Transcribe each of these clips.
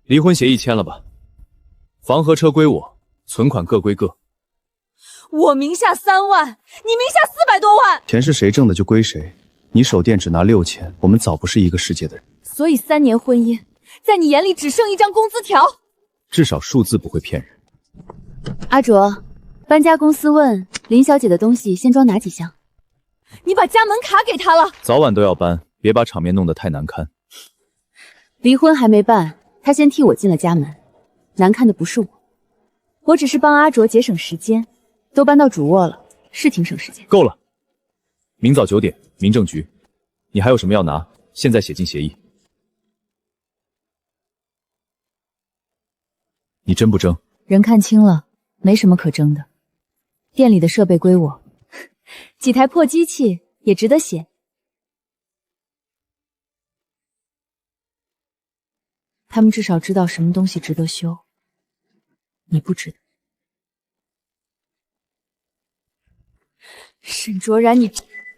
离婚协议签了吧？房和车归我，存款各归各。我名下3万，你名下400多万，钱是谁挣的就归谁。你手店只拿6000，我们早不是一个世界的人。所以3年婚姻，在你眼里只剩一张工资条。至少数字不会骗人。阿卓，搬家公司问林小姐的东西先装哪几箱？你把家门卡给她了，早晚都要搬，别把场面弄得太难堪。离婚还没办，他先替我进了家门，难看的不是我，我只是帮阿卓节省时间。都搬到主卧了，是挺省时间。够了，明早9点，民政局。你还有什么要拿？现在写进协议。你真不争？人看清了，没什么可争的。店里的设备归我，几台破机器也值得写。他们至少知道什么东西值得修，你不知道。沈卓然，你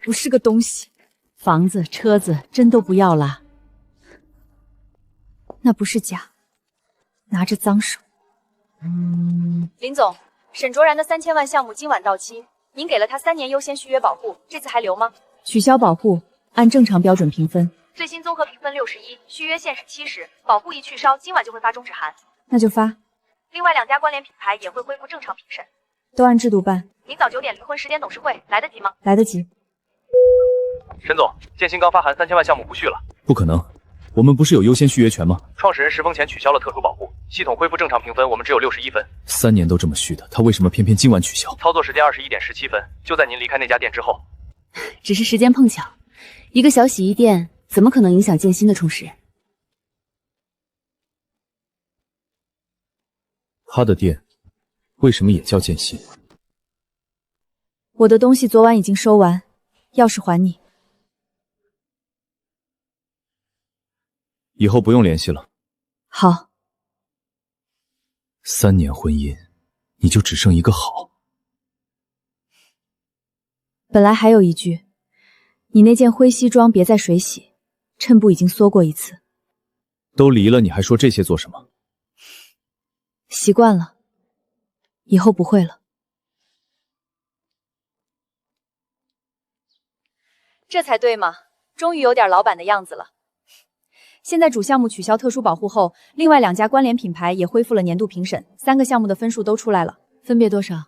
不是个东西。房子、车子真都不要啦？那不是假，拿着脏手。林总，沈卓然的3000万项目今晚到期，您给了他3年优先续约保护，这次还留吗？取消保护，按正常标准评分。最新综合评分61，续约限时70，保护一去烧，今晚就会发终止函。那就发。另外2家关联品牌也会恢复正常评审，都按制度办。明早9点离婚10点董事会，来得及吗？来得及。沈总，建新刚发函，3000万项目不续了。不可能，我们不是有优先续约权吗？创始人石峰前取消了特殊保护，系统恢复正常评分，我们只有61分。3年都这么续的，他为什么偏偏今晚取消？操作时间21点17分，就在您离开那家店之后。只是时间碰巧，一个小洗衣店怎么可能影响建新的创始人？他的店为什么也叫建新？我的东西昨晚已经收完，钥匙还你。以后不用联系了。好。3年婚姻，你就只剩一个好。本来还有一句，你那件灰西装别在水洗，衬布已经缩过一次。都离了，你还说这些做什么？习惯了，以后不会了。这才对嘛，终于有点老板的样子了。现在主项目取消特殊保护后，另外2家关联品牌也恢复了年度评审，3个项目的分数都出来了，分别多少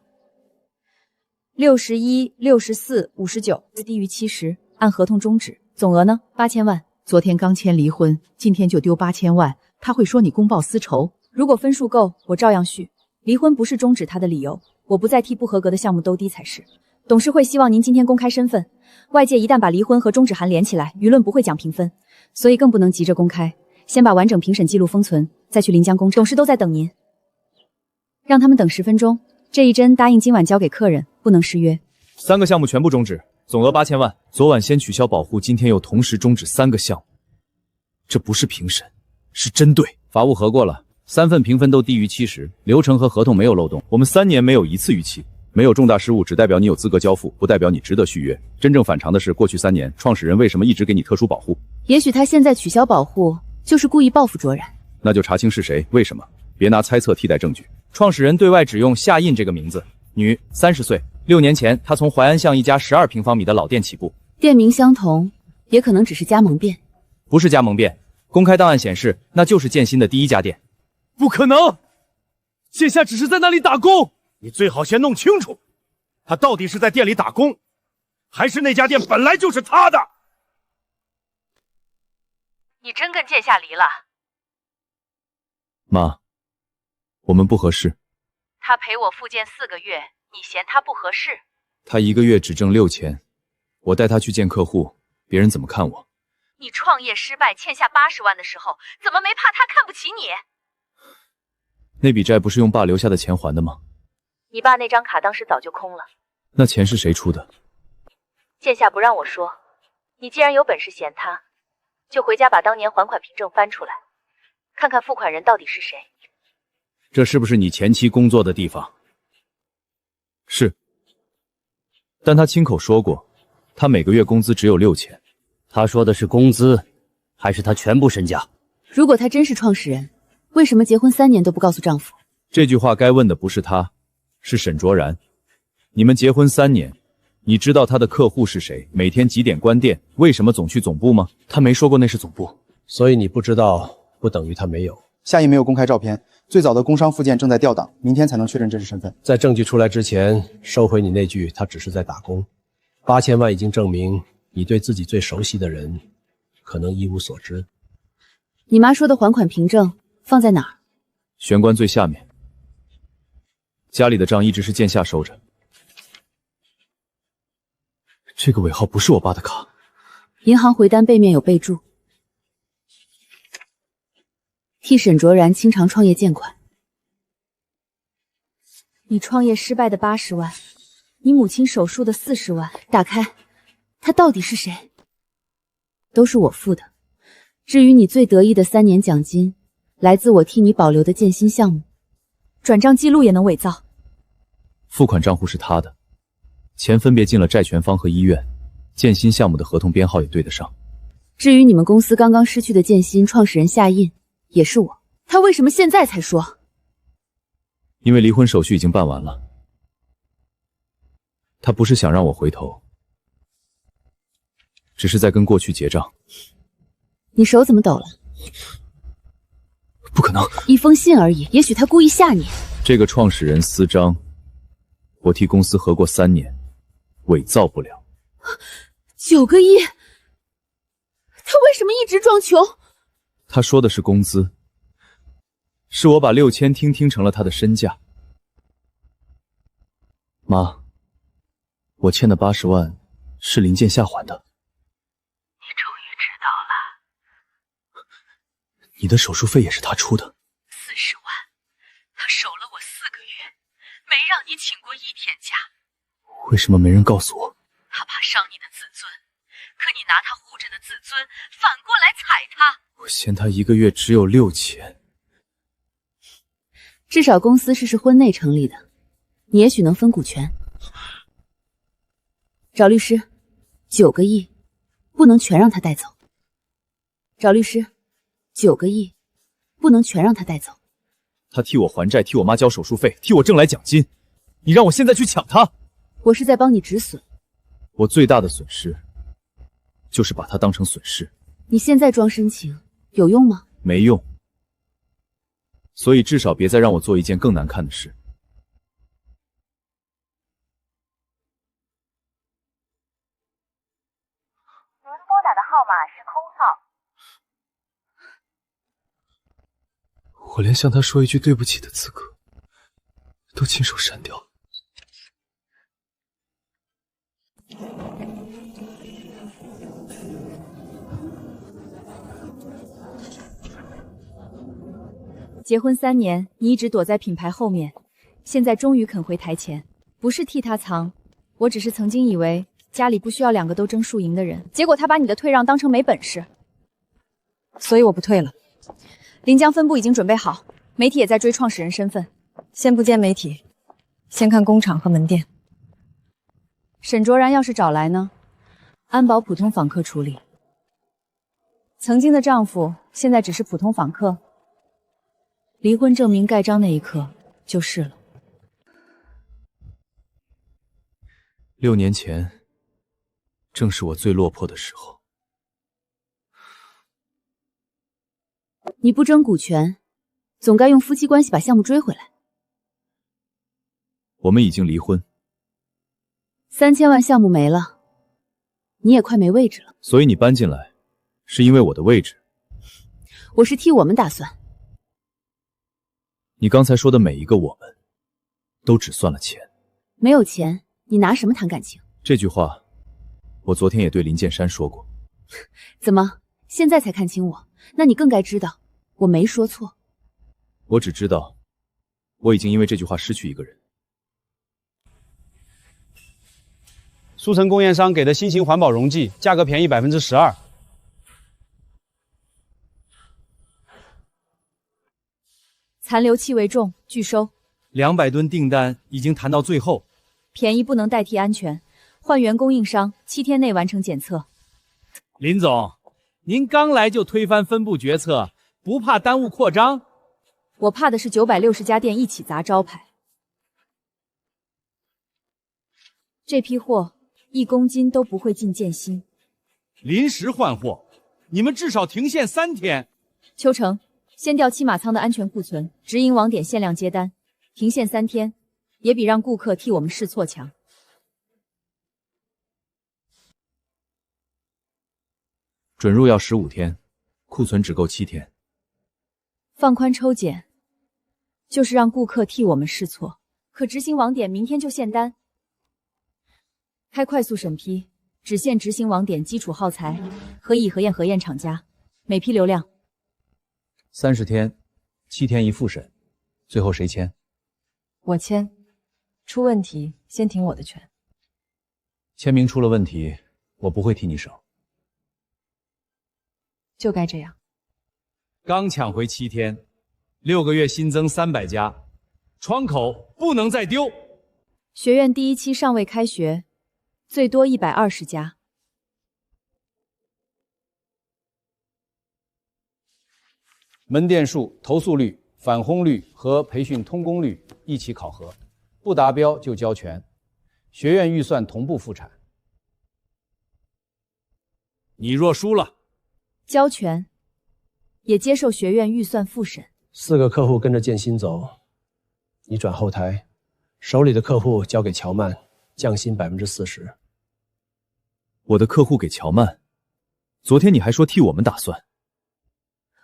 ？61、64、59，低于70，按合同终止。总额呢？8000万。昨天刚签离婚，今天就丢8000万，他会说你公报私仇。如果分数够，我照样续。离婚不是终止他的理由，我不再替不合格的项目兜底才是。董事会希望您今天公开身份，外界一旦把离婚和终止函连起来，舆论不会讲评分，所以更不能急着公开，先把完整评审记录封存，再去临江公证。董事都在等您，让他们等10分钟。这一针答应今晚交给客人，不能失约。3个项目全部终止，总额8000万。昨晚先取消保护，今天又同时终止3个项目，这不是评审，是针对。法务核过了，3份评分都低于70，流程和合同没有漏洞。我们3年没有一次逾期。没有重大失误，只代表你有资格交付，不代表你值得续约。真正反常的是，过去3年，创始人为什么一直给你特殊保护？也许他现在取消保护，就是故意报复卓然。那就查清是谁，为什么？别拿猜测替代证据。创始人对外只用夏印这个名字，女，30岁，6年前她从淮安巷一家12平方米的老店起步。店名相同，也可能只是加盟店。不是加盟店，公开档案显示，那就是建新的第1家店。不可能，建夏只是在那里打工。你最好先弄清楚，他到底是在店里打工，还是那家店本来就是他的？你真跟建夏离了？妈，我们不合适。他陪我复健4个月，你嫌他不合适？他1个月只挣6000，我带他去见客户，别人怎么看我？你创业失败欠下80万的时候，怎么没怕他看不起你？那笔债不是用爸留下的钱还的吗？你爸那张卡当时早就空了。那钱是谁出的？建夏不让我说。你既然有本事嫌他，就回家把当年还款凭证翻出来，看看付款人到底是谁。这是不是你前妻工作的地方？是。但他亲口说过，他每个月工资只有6000。他说的是工资，还是他全部身家？如果他真是创始人，为什么结婚3年都不告诉丈夫？这句话该问的不是他，是沈卓然。你们结婚3年，你知道他的客户是谁？每天几点关店？为什么总去总部吗？他没说过那是总部。所以你不知道，不等于他没有。夏意没有公开照片，最早的工商附件正在调档，明天才能确认真实身份。在证据出来之前，收回你那句他只是在打工。8000万已经证明你对自己最熟悉的人可能一无所知。你妈说的还款凭证放在哪儿？玄关最下面。家里的账一直是剑夏收着。这个尾号不是我爸的卡。银行回单背面有备注。替沈卓然清偿创业建款。你创业失败的80万，你母亲手术的40万。打开，他到底是谁？都是我付的。至于你最得意的3年奖金，来自我替你保留的建新项目。转账记录也能伪造？付款账户是他的，钱分别进了债权方和医院，建新项目的合同编号也对得上。至于你们公司刚刚失去的建新创始人夏印，也是我。他为什么现在才说？因为离婚手续已经办完了。他不是想让我回头，只是在跟过去结账。你手怎么抖了？不可能，一封信而已，也许他故意吓你。这个创始人私章，我替公司合过3年，伪造不了。9个亿，他为什么一直装穷？他说的是工资，是我把6000听成了他的身价。妈，我欠的80万是林剑夏还的。你终于知道了。你的手术费也是他出的。40万，他守了我4个月，没让你请过1天假。为什么没人告诉我？他怕伤你的自尊，可你拿他护着的自尊，反过来踩他。我嫌他1个月只有6000。至少公司是婚内成立的，你也许能分股权。找律师，9个亿，不能全让他带走。找律师，9个亿，不能全让他带走。他替我还债，替我妈交手术费，替我挣来奖金，你让我现在去抢他？我是在帮你止损。我最大的损失，就是把他当成损失。你现在装深情有用吗？没用。所以至少别再让我做一件更难看的事。您拨打的号码是空号。我连向他说一句对不起的资格都亲手删掉。结婚3年，你一直躲在品牌后面，现在终于肯回台前。不是替他藏，我只是曾经以为家里不需要2个都争输赢的人，结果他把你的退让当成没本事，所以我不退了。临江分部已经准备好，媒体也在追创始人身份。先不见媒体，先看工厂和门店。沈卓然要是找来呢？安保普通访客处理。曾经的丈夫，现在只是普通访客。离婚证明盖章那一刻就是了。6年前，正是我最落魄的时候。你不争股权，总该用夫妻关系把项目追回来。我们已经离婚，3000万项目没了，你也快没位置了。所以你搬进来，是因为我的位置。我是替我们打算。你刚才说的每一个我们，都只算了钱。没有钱，你拿什么谈感情？这句话，我昨天也对林剑山说过。怎么，现在才看清我？那你更该知道，我没说错。我只知道，我已经因为这句话失去一个人。苏城工业商给的新型环保溶剂，价格便宜12%。残留气味重，拒收。200吨订单已经谈到最后。便宜不能代替安全，换原供应商，7天内完成检测。林总，您刚来就推翻分部决策，不怕耽误扩张？我怕的是960家店一起砸招牌。这批货1公斤都不会进建新。临时换货，你们至少停线3天。秋成，先调七马仓的安全库存，直营网点限量接单，停线3天，也比让顾客替我们试错强。准入要15天，库存只够7天。放宽抽检，就是让顾客替我们试错，可执行网点明天就限单。开快速审批，只限执行网点基础耗材和乙核验厂家，每批流量30天，7天一复审，最后谁签？我签，出问题先停我的权。签名出了问题，我不会替你省。就该这样。刚抢回7天，6个月新增300家，窗口不能再丢。学院第1期尚未开学，最多120家。门店数、投诉率、返轰率和培训通工率一起考核，不达标就交全。学院预算同步复产。你若输了，交全，也接受学院预算复审。4个客户跟着建新走，你转后台，手里的客户交给乔曼，降薪40%。我的客户给乔曼，昨天你还说替我们打算。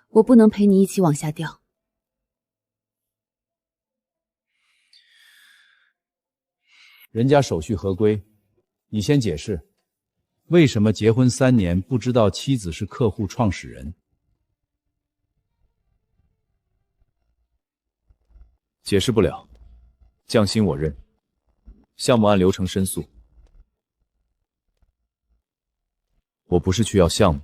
我不能陪你一起往下掉。人家手续合规，你先解释，为什么结婚3年不知道妻子是客户创始人？解释不了，降薪我认，项目按流程申诉。我不是去要项目，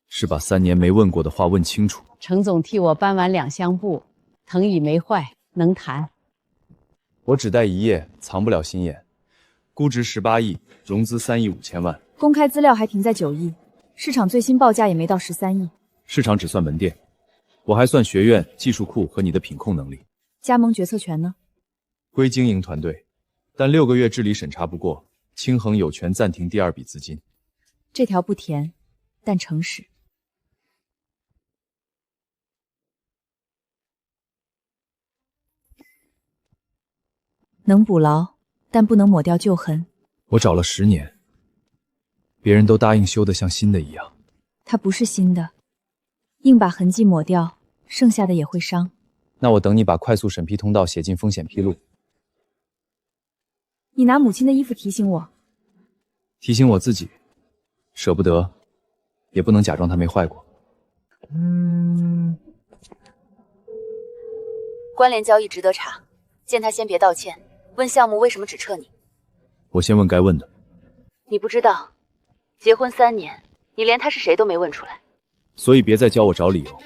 是把3年没问过的话问清楚。程总替我搬完2箱布，藤椅没坏，能谈。我只带1页，藏不了心眼。估值18亿，融资3亿5千万。公开资料还停在9亿，市场最新报价也没到13亿。市场只算门店，我还算学院、技术库和你的品控能力。加盟决策权呢？归经营团队，但6个月治理审查不过，清恒有权暂停第2笔资金。这条不甜，但诚实。能补牢，但不能抹掉旧痕。我找了10年，别人都答应修得像新的一样。它不是新的，硬把痕迹抹掉，剩下的也会伤。那我等你把快速审批通道写进风险披露。你拿母亲的衣服提醒我，提醒我自己，舍不得，也不能假装它没坏过。关联交易值得查，见他先别道歉，问项目为什么只撤你。我先问该问的。你不知道，结婚3年，你连他是谁都没问出来。所以别再教我找理由。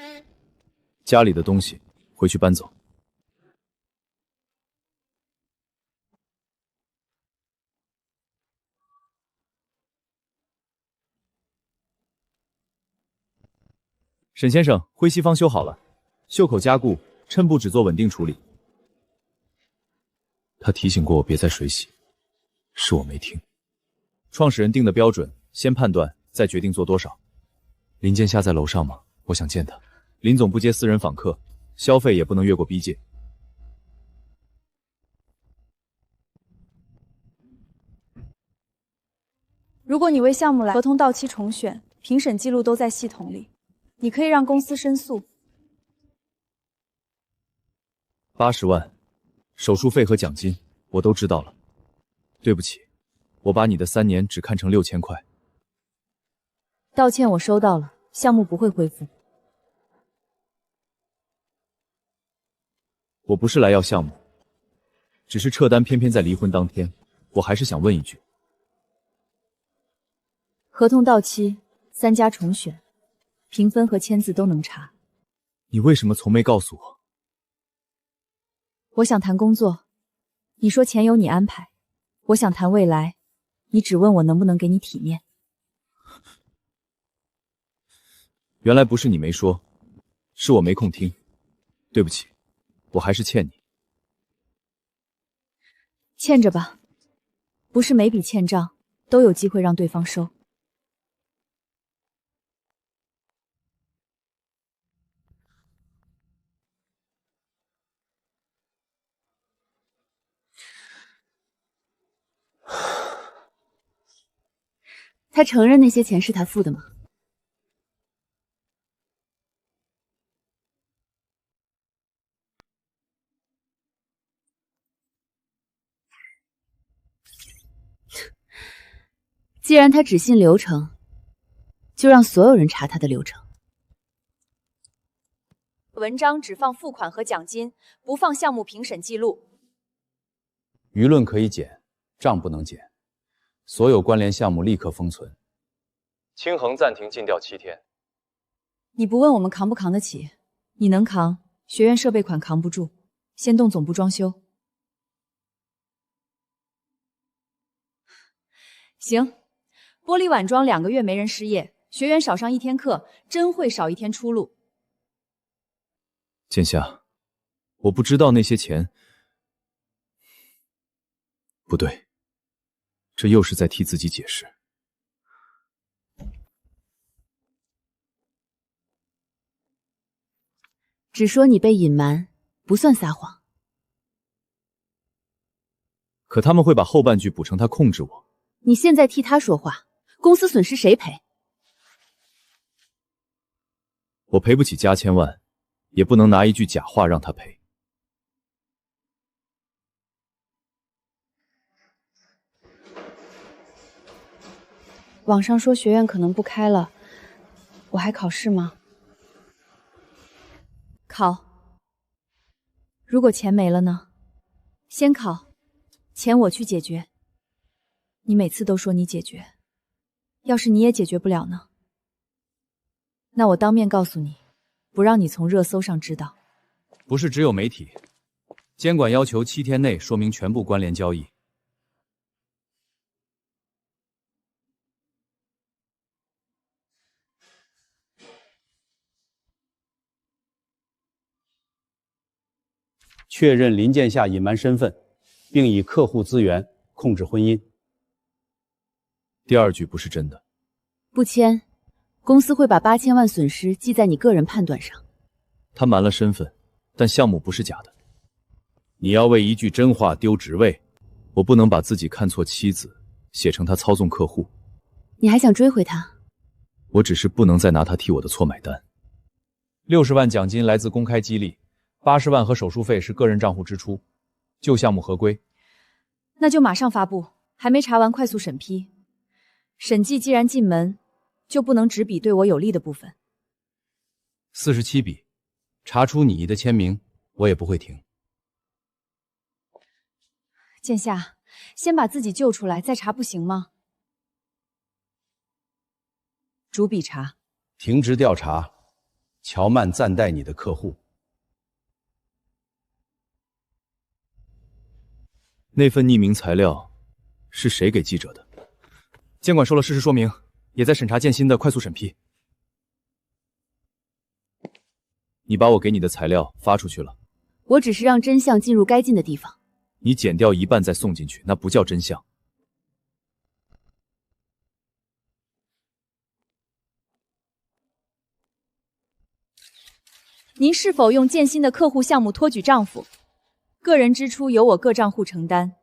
家里的东西回去搬走。沈先生，灰西方修好了，袖口加固，衬布只做稳定处理。他提醒过我别再水洗，是我没听。创始人定的标准，先判断，再决定做多少。林建夏在楼上吗？我想见他。林总不接私人访客，消费也不能越过逼界。如果你为项目来，合同到期重选，评审记录都在系统里，你可以让公司申诉。80万，手术费和奖金我都知道了。对不起，我把你的3年只看成6000块。道歉我收到了，项目不会恢复。我不是来要项目，只是撤单偏偏在离婚当天，我还是想问一句。合同到期，3家重选，评分和签字都能查。你为什么从没告诉我？我想谈工作，你说钱由你安排；我想谈未来，你只问我能不能给你体面。原来不是你没说，是我没空听，对不起。我还是欠你。欠着吧，不是每笔欠账都有机会让对方收。他承认那些钱是他付的吗？既然他只信流程，就让所有人查他的流程。文章只放付款和奖金，不放项目评审记录。舆论可以减，账不能减。所有关联项目立刻封存。清衡暂停禁调7天。你不问我们扛不扛得起？你能扛，学院设备款扛不住，先动总部装修。行，玻璃碗庄2个月没人失业，学员少上1天课，真会少1天出路。剑夏，我不知道那些钱。不对，这又是在替自己解释。只说你被隐瞒，不算撒谎。可他们会把后半句补成他控制我。你现在替他说话，公司损失谁赔？我赔不起加千万，也不能拿一句假话让他赔。网上说学院可能不开了，我还考试吗？考。如果钱没了呢？先考，钱我去解决。你每次都说你解决，要是你也解决不了呢？那我当面告诉你，不让你从热搜上知道。不是只有媒体，监管要求7天内说明全部关联交易。确认林剑夏隐瞒身份，并以客户资源控制婚姻。第2句不是真的。不签，公司会把8000万损失记在你个人判断上。他瞒了身份，但项目不是假的。你要为一句真话丢职位，我不能把自己看错妻子写成他操纵客户。你还想追回他？我只是不能再拿他替我的错买单。60万奖金来自公开激励，80万和手术费是个人账户支出，旧项目合规。那就马上发布，还没查完快速审批。审计既然进门，就不能只比对我有利的部分。47笔，查出你的签名，我也不会停。剑夏，先把自己救出来，再查不行吗？逐笔查。停职调查，乔曼暂代你的客户。那份匿名材料是谁给记者的？监管收了事实说明，也在审查建新的快速审批。你把我给你的材料发出去了。我只是让真相进入该进的地方。你剪掉一半再送进去，那不叫真相。您是否用建新的客户项目托举丈夫？个人支出由我各账户承担。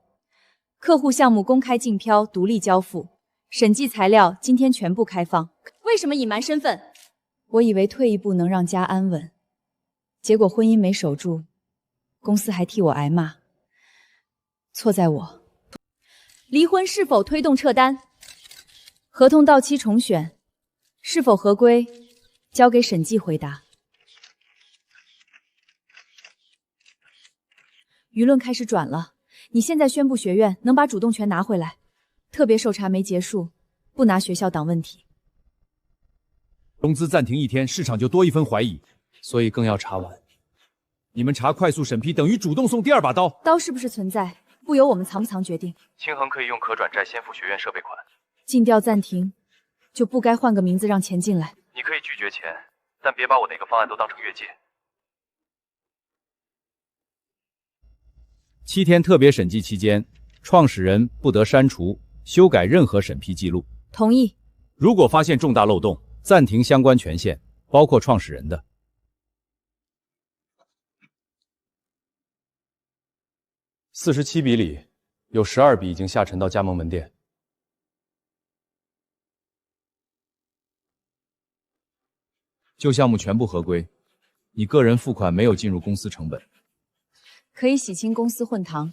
客户项目公开竞标，独立交付。审计材料今天全部开放。为什么隐瞒身份？我以为退一步能让家安稳，结果婚姻没守住，公司还替我挨骂。错在我。离婚是否推动撤单？合同到期重选，是否合规？交给审计回答。舆论开始转了，你现在宣布学院能把主动权拿回来，特别受查没结束，不拿学校挡问题。融资暂停1天，市场就多1分怀疑，所以更要查完。你们查快速审批等于主动送第2把刀。刀是不是存在，不由我们藏不藏决定。清衡可以用可转债先付学院设备款。尽调暂停，就不该换个名字让钱进来。你可以拒绝钱，但别把我那个方案都当成越界。7天特别审计期间，创始人不得删除、修改任何审批记录。同意。如果发现重大漏洞，暂停相关权限，包括创始人的。47笔里，有12笔已经下沉到加盟门店。旧项目全部合规，你个人付款没有进入公司成本，可以洗清公司混堂。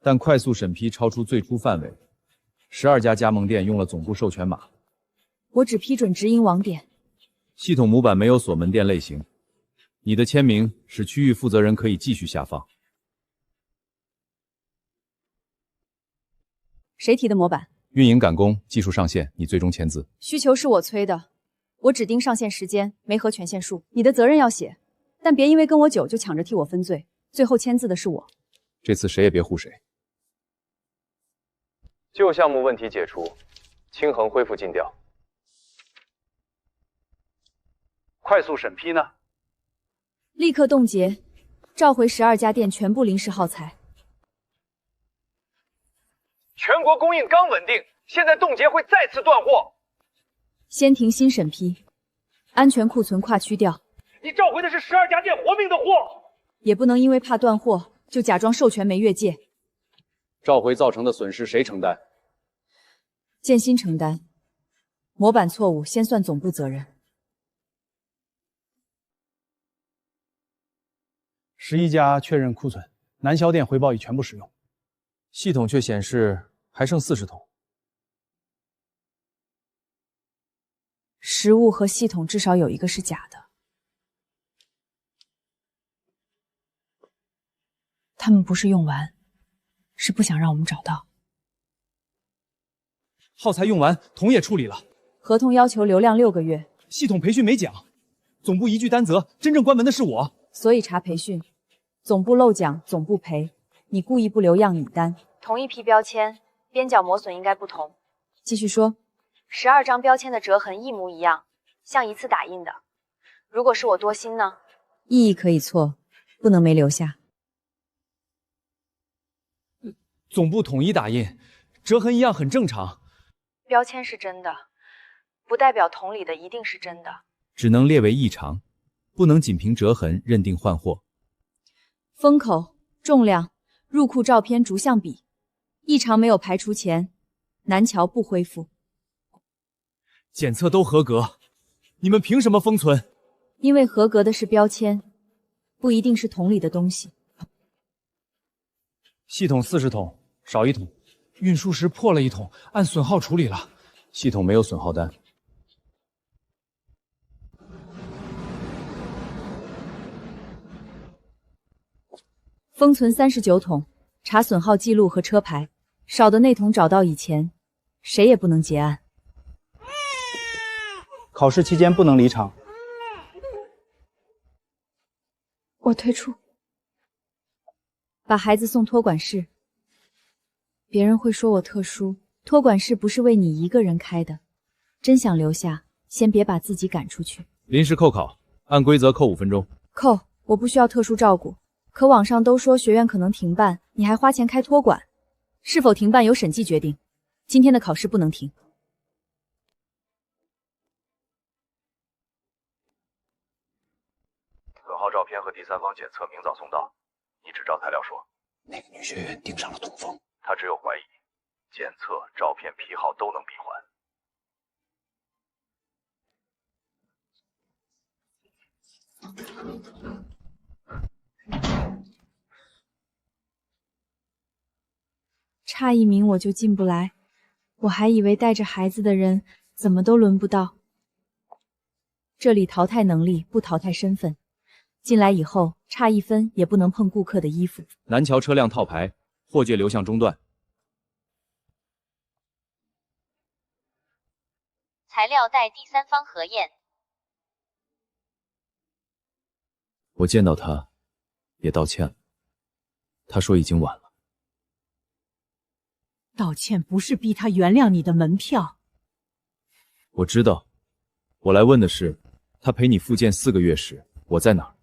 但快速审批超出最初范围，12家加盟店用了总部授权码。我只批准直营网点。系统模板没有锁门店类型，你的签名使区域负责人可以继续下放。谁提的模板？运营赶工，技术上线，你最终签字。需求是我催的，我指定上线时间，没核权限数，你的责任要写，但别因为跟我久就抢着替我分罪，最后签字的是我。这次谁也别护谁。旧项目问题解除，清衡恢复进调。快速审批呢？立刻冻结，召回12家店全部临时耗材。全国供应刚稳定，现在冻结会再次断货。先停新审批，安全库存跨区调。你召回的是12家店活命的货，也不能因为怕断货就假装授权没越界。召回造成的损失谁承担？建新承担。模板错误先算总部责任。11家确认库存，南销店回报已全部使用，系统却显示还剩40桶。实物和系统至少有一个是假的。他们不是用完，是不想让我们找到。耗材用完，桶也处理了。合同要求流量6个月，系统培训没讲，总部一句担责，真正关门的是我。所以查培训，总部漏讲，总部赔。你故意不留样你担。同一批标签，边角磨损应该不同。继续说。12张标签的折痕一模一样，像一次打印的。如果是我多心呢？意义可以错，不能没留下。总部统一打印，折痕一样很正常。标签是真的，不代表桶里的一定是真的。只能列为异常，不能仅凭折痕认定换货。封口、重量、入库照片逐项比，异常没有排除前，南桥不恢复。检测都合格，你们凭什么封存？因为合格的是标签，不一定是桶里的东西。系统40桶，少1桶。运输时破了1桶，按损耗处理了。系统没有损耗单。封存39桶，查损耗记录和车牌，少的那桶找到以前，谁也不能结案。考试期间不能离场。我退出。把孩子送托管室。别人会说我特殊，托管室不是为你一个人开的。真想留下，先别把自己赶出去。临时扣考，按规则扣5分钟。扣，我不需要特殊照顾。可网上都说学院可能停办，你还花钱开托管，是否停办由审计决定。今天的考试不能停。损耗照片和第三方检测明早送到，你只照材料说。那个女学员盯上了通风，他只有怀疑，检测、照片、批号都能闭环。差一名我就进不来，我还以为带着孩子的人怎么都轮不到。这里淘汰能力，不淘汰身份。进来以后，差1分也不能碰顾客的衣服。南桥车辆套牌，货界流向中断。材料待第三方核验。我见到他，也道歉了。他说已经晚了。道歉不是逼他原谅你的门票。我知道，我来问的是，他陪你复健4个月时，我在哪儿？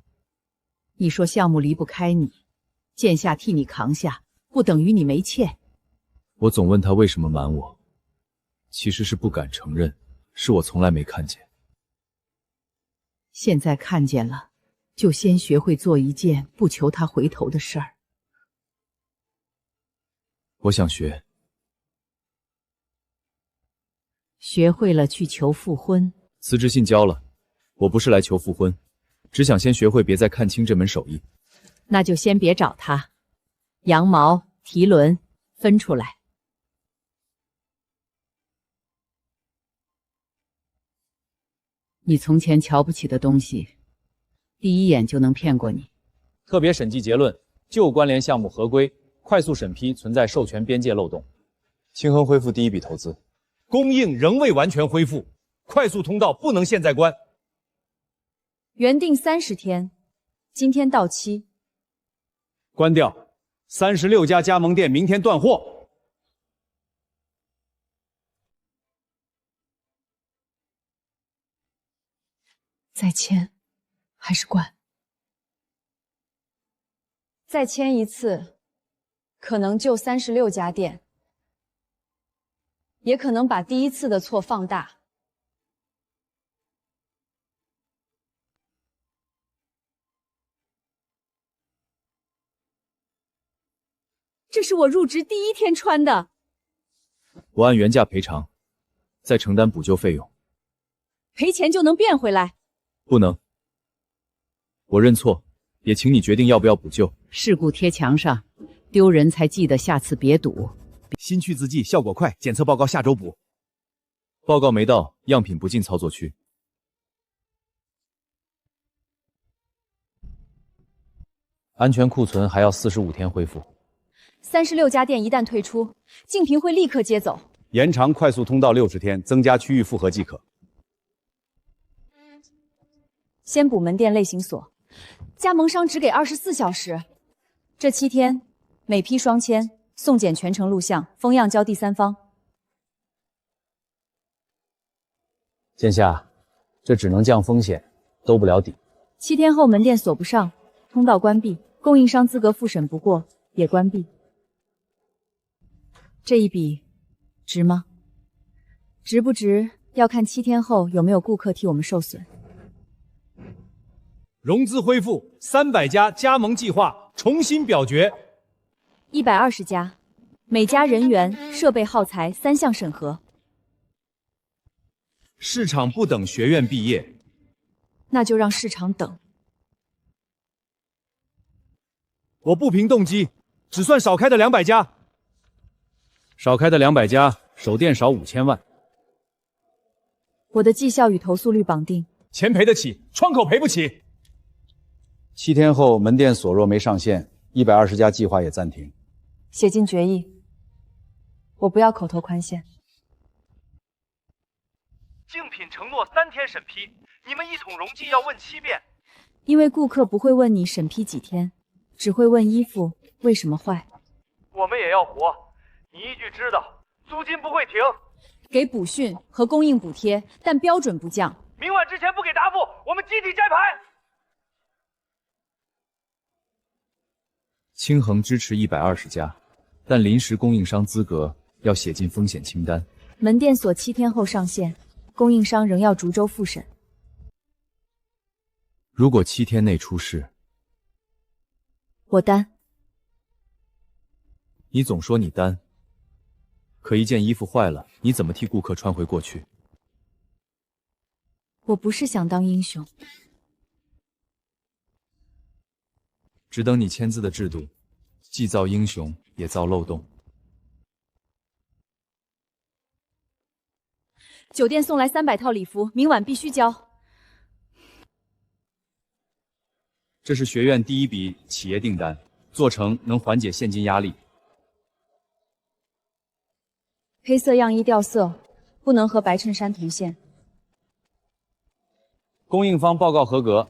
你说项目离不开你，剑下替你扛下，不等于你没欠。我总问他为什么瞒我，其实是不敢承认，是我从来没看见。现在看见了，就先学会做一件不求他回头的事儿。我想学。学会了去求复婚。辞职信交了，我不是来求复婚，只想先学会别再看清这门手艺。那就先别找他，羊毛、提轮分出来。你从前瞧不起的东西，第一眼就能骗过你。特别审计结论：旧关联项目合规，快速审批存在授权边界漏洞。清衡恢复第一笔投资，供应仍未完全恢复，快速通道不能现在关。原定30天，今天到期。关掉，36家加盟店明天断货。再签还是关？再签一次，可能就36家店，也可能把第一次的错放大。这是我入职第1天穿的。我按原价赔偿，再承担补救费用。赔钱就能变回来？不能。我认错，也请你决定要不要补救。事故贴墙上，丢人才记得下次别赌。新去字剂效果快，检测报告下周补。报告没到，样品不进操作区。安全库存还要45天恢复。36家店一旦退出，竞评会立刻接走。延长快速通道60天，增加区域复核即可。先补门店类型锁，加盟商只给24小时，这7天每批双签，送检全程录像，封样交第三方。剑下，这只能降风险，兜不了底。 7天后门店锁不上，通道关闭，供应商资格复审不过也关闭。这一笔值吗？值不值要看7天后有没有顾客替我们受损。融资恢复，300家加盟计划重新表决。120家，每家人员、设备、耗材3项审核。市场不等学院毕业，那就让市场等。我不凭动机，只算少开的200家。少开的200家，手店少5000万。我的绩效与投诉率绑定，钱赔得起，窗口赔不起。 7天后门店锁若没上线，120家计划也暂停。写进决议，我不要口头宽限。竞品承诺3天审批，你们一桶溶剂要问7遍。因为顾客不会问你审批几天，只会问衣服为什么坏。我们也要活，你一句知道，租金不会停。给补训和供应补贴，但标准不降。明晚之前不给答复，我们集体摘牌。 清衡支持120家，但临时供应商资格要写进风险清单。门店锁7天后上线，供应商仍要逐周复审。如果7天内出事，我担。你总说你担，可一件衣服坏了，你怎么替顾客穿回过去？我不是想当英雄。 只等你签字的制度，既造英雄，也造漏洞。酒店送来300套礼服，明晚必须交。这是学院第1笔企业订单，做成能缓解现金压力。黑色样衣掉色，不能和白衬衫同线。供应方报告合格。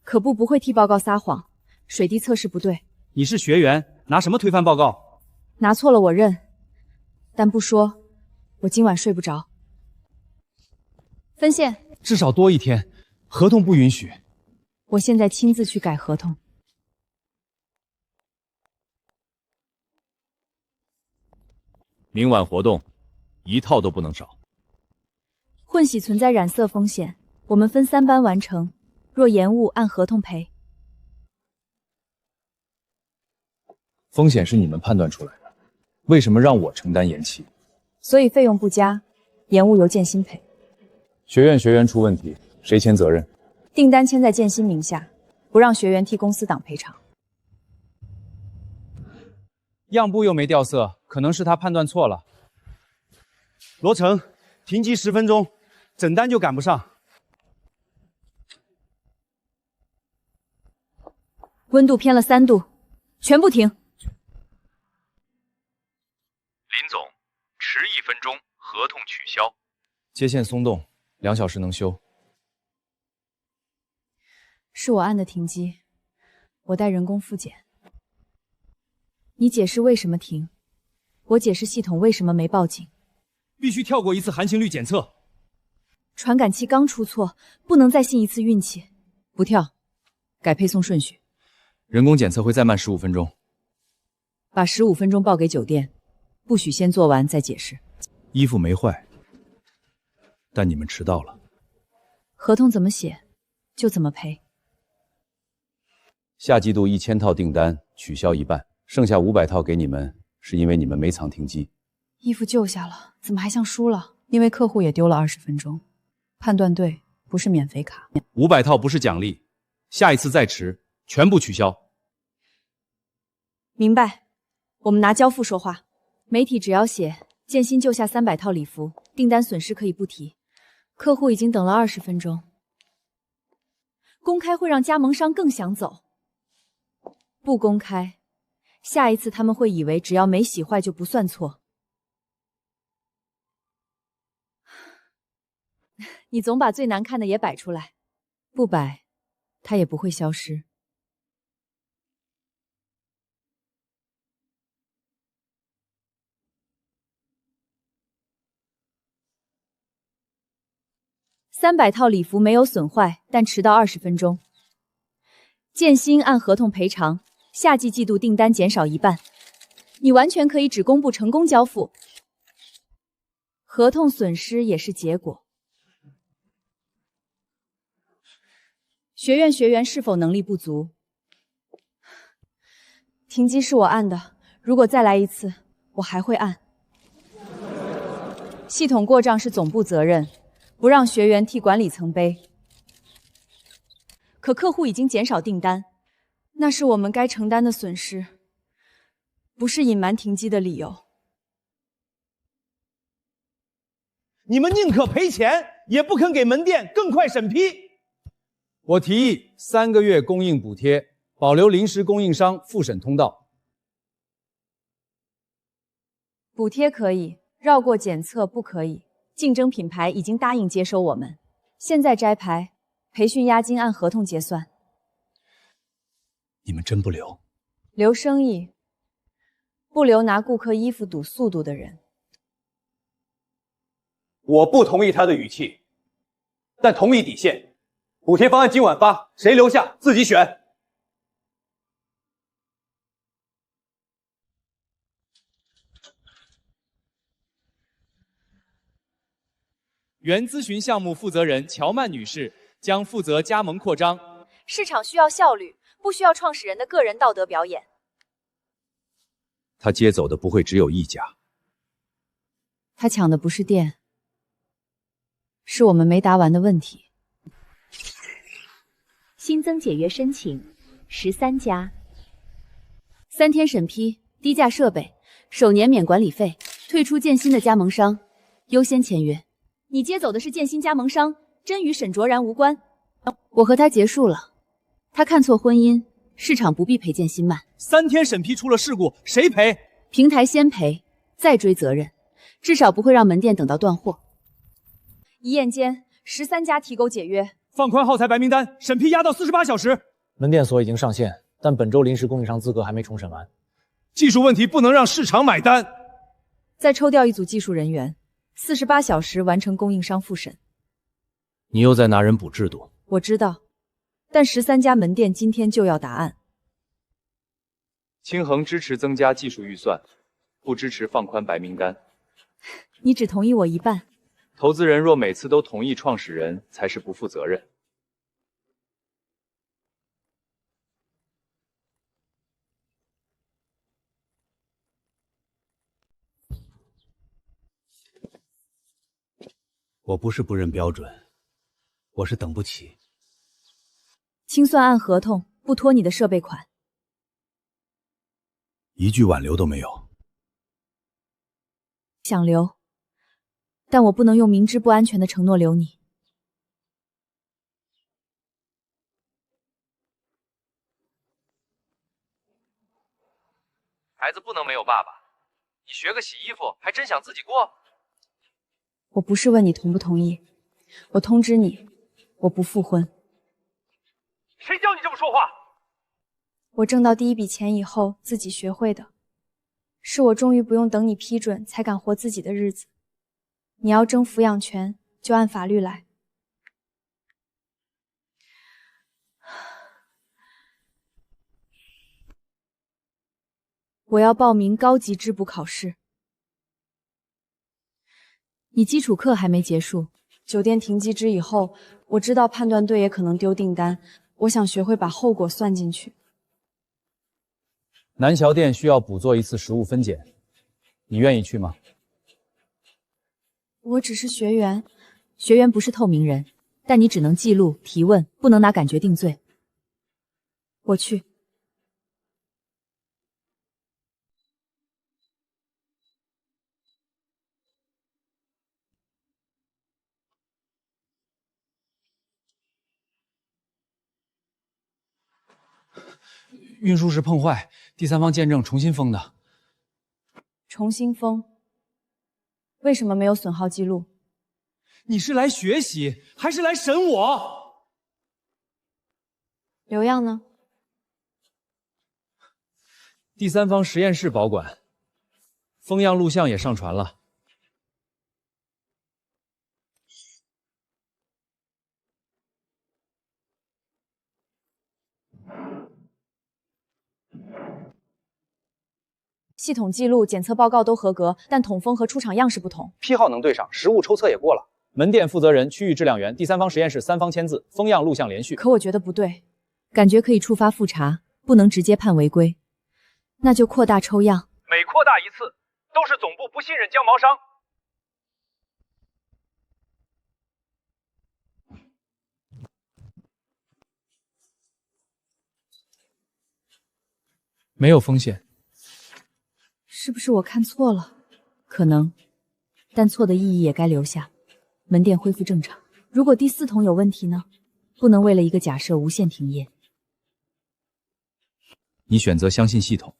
可不会替报告撒谎。 水滴测试不对，你是学员，拿什么推翻报告？拿错了我认，但不说，我今晚睡不着。分线至少多1天，合同不允许。我现在亲自去改合同。明晚活动1套都不能少。混洗存在染色风险，我们分3班完成，若延误按合同赔。风险是你们判断出来的，为什么让我承担延期？所以费用不佳，延误由建新赔。学员出问题，谁签责任？订单签在建新名下，不让学员替公司党赔偿。样布又没掉色，可能是他判断错了。罗成，停机10分钟，整单就赶不上。温度偏了3度，全部停。林总，迟1分钟，合同取消。接线松动，2小时能修。是我按的停机，我带人工复检。你解释为什么停，我解释系统为什么没报警。必须跳过1次含情率检测。传感器刚出错，不能再信1次运气。不跳，改配送顺序。人工检测会再慢15分钟。把15分钟报给酒店，不许先做完再解释。衣服没坏，但你们迟到了。合同怎么写，就怎么赔。下季度1000套订单取消一半，剩下500套给你们，是因为你们没藏停机。衣服救下了，怎么还像输了？因为客户也丢了20分钟，判断对，不是免费卡。500套不是奖励，下一次再迟，全部取消。明白，我们拿交付说话。媒体只要写建新救下300套礼服，订单损失可以不提。客户已经等了20分钟，公开会让加盟商更想走。不公开，下一次他们会以为只要没洗坏就不算错。你总把最难看的也摆出来，不摆，它也不会消失。300套礼服没有损坏，但迟到20分钟。建新按合同赔偿，夏季度订单减少一半。你完全可以只公布成功交付，合同损失也是结果。学员是否能力不足？停机是我按的，如果再来一次，我还会按。系统过账是总部责任，不让学员替管理层背。可客户已经减少订单，那是我们该承担的损失，不是隐瞒停机的理由。你们宁可赔钱，也不肯给门店更快审批。我提议3个月供应补贴，保留临时供应商复审通道。补贴可以，绕过检测不可以。竞争品牌已经答应接收我们，现在摘牌，培训押金按合同结算。你们真不留？留生意，不留拿顾客衣服赌速度的人。我不同意他的语气，但同意底线。补贴方案今晚发，谁留下自己选。原咨询项目负责人乔曼女士将负责加盟扩张。市场需要效率，不需要创始人的个人道德表演。他接走的不会只有1家。他抢的不是店，是我们没答完的问题。新增解约申请13家，3天审批，低价设备，首年免管理费，退出建新的加盟商，优先签约。你接走的是建新加盟商，真与沈卓然无关。我和他结束了，他看错婚姻，市场不必赔建新慢。3天审批出了事故，谁赔？平台先赔，再追责任，至少不会让门店等到断货。一夜间13家提钩解约。放宽耗材白名单，审批压到48小时。门店所已经上线，但本周临时供应商资格还没重审完。技术问题不能让市场买单。再抽调一组技术人员，48小时完成供应商复审。你又在拿人补制度。我知道，但13家门店今天就要答案。清恒支持增加技术预算，不支持放宽白名单。你只同意我一半。投资人若每次都同意创始人，才是不负责任。我不是不认标准，我是等不起。清算按合同不拖你的设备款，一句挽留都没有。想留，但我不能用明知不安全的承诺留你。孩子不能没有爸爸，你学个洗衣服还真想自己过？我不是问你同不同意，我通知你，我不复婚。谁教你这么说话？我挣到第一笔钱以后自己学会的，是我终于不用等你批准才敢活自己的日子。你要争抚养权，就按法律来。我要报名高级质补考试。你基础课还没结束，酒店停机制以后，我知道判断队也可能丢订单，我想学会把后果算进去。南桥店需要补做一次实物分拣，你愿意去吗？我只是学员，学员不是透明人，但你只能记录、提问，不能拿感觉定罪。我去。运输时碰坏，第三方见证重新封的。重新封？为什么没有损耗记录？你是来学习，还是来审我？刘样呢？第三方实验室保管，封样录像也上传了。系统记录、检测报告都合格，但统封和出厂样式不同。批号能对上，实物抽测也过了。门店负责人、区域质量员、第三方实验室三方签字，封样录像连续。可我觉得不对，感觉可以触发复查，不能直接判违规。那就扩大抽样，每扩大一次，都是总部不信任姜毛商。没有风险。是不是我看错了？可能，但错的意义也该留下。门店恢复正常。如果第4桶有问题呢？不能为了一个假设无限停业。你选择相信系统。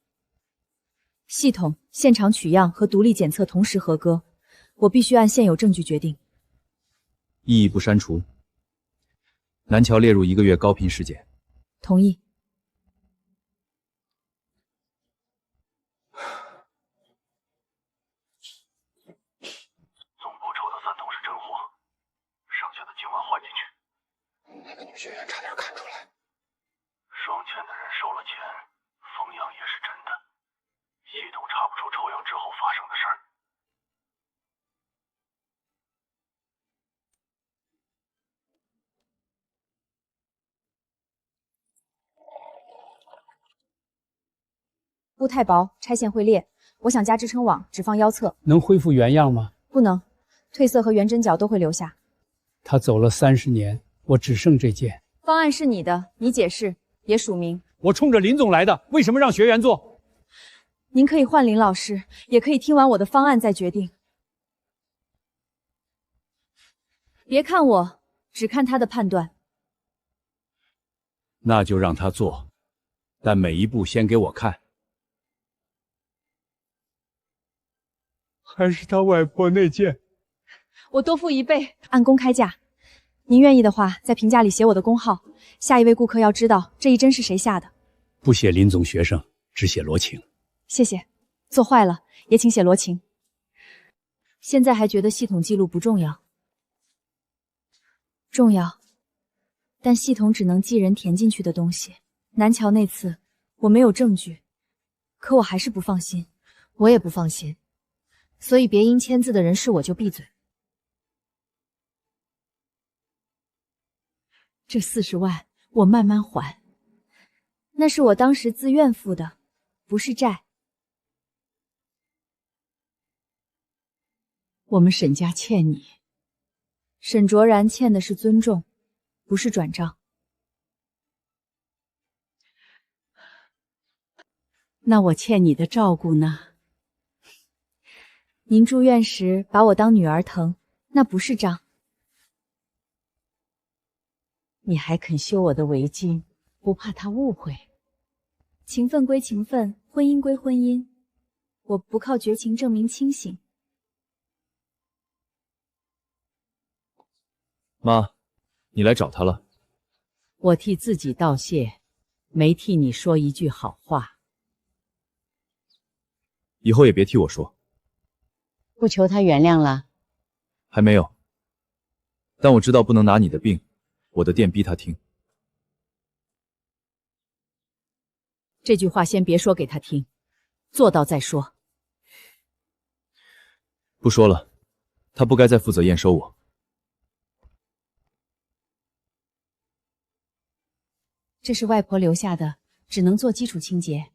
系统、现场取样和独立检测同时合格，我必须按现有证据决定。异议不删除。南桥列入1个月高频尸检。同意。那个女学员差点看出来，收钱的人收了钱，封样也是真的，系统查不出抽样之后发生的事儿。布太薄，拆线会裂。我想加支撑网，只放腰侧。能恢复原样吗？不能，褪色和圆针脚都会留下。他走了30年。我只剩这件。方案是你的，你解释也署名。我冲着林总来的，为什么让学员做？您可以换林老师，也可以听完我的方案再决定。别看我，只看他的判断。那就让他做，但每一步先给我看。还是他外婆那件。我多付1倍，按公开价。您愿意的话，在评价里写我的工号。下一位顾客要知道这一针是谁下的。不写林总学生，只写罗晴。谢谢。做坏了也请写罗晴。现在还觉得系统记录不重要？重要，但系统只能记人填进去的东西。南桥那次我没有证据，可我还是不放心。我也不放心，所以别因签字的人是我就闭嘴。这40万我慢慢还，那是我当时自愿付的，不是债。我们沈家欠你。沈卓然欠的是尊重，不是转账。那我欠你的照顾呢？您住院时把我当女儿疼，那不是账。你还肯修我的围巾，不怕他误会？情分归情分，婚姻归婚姻，我不靠绝情证明清醒。妈，你来找他了。我替自己道谢，没替你说一句好话。以后也别替我说。不求他原谅了？还没有。但我知道不能拿你的病，我的店逼他听。这句话先别说给他听，做到再说。不说了，他不该再负责验收我。这是外婆留下的，只能做基础清洁。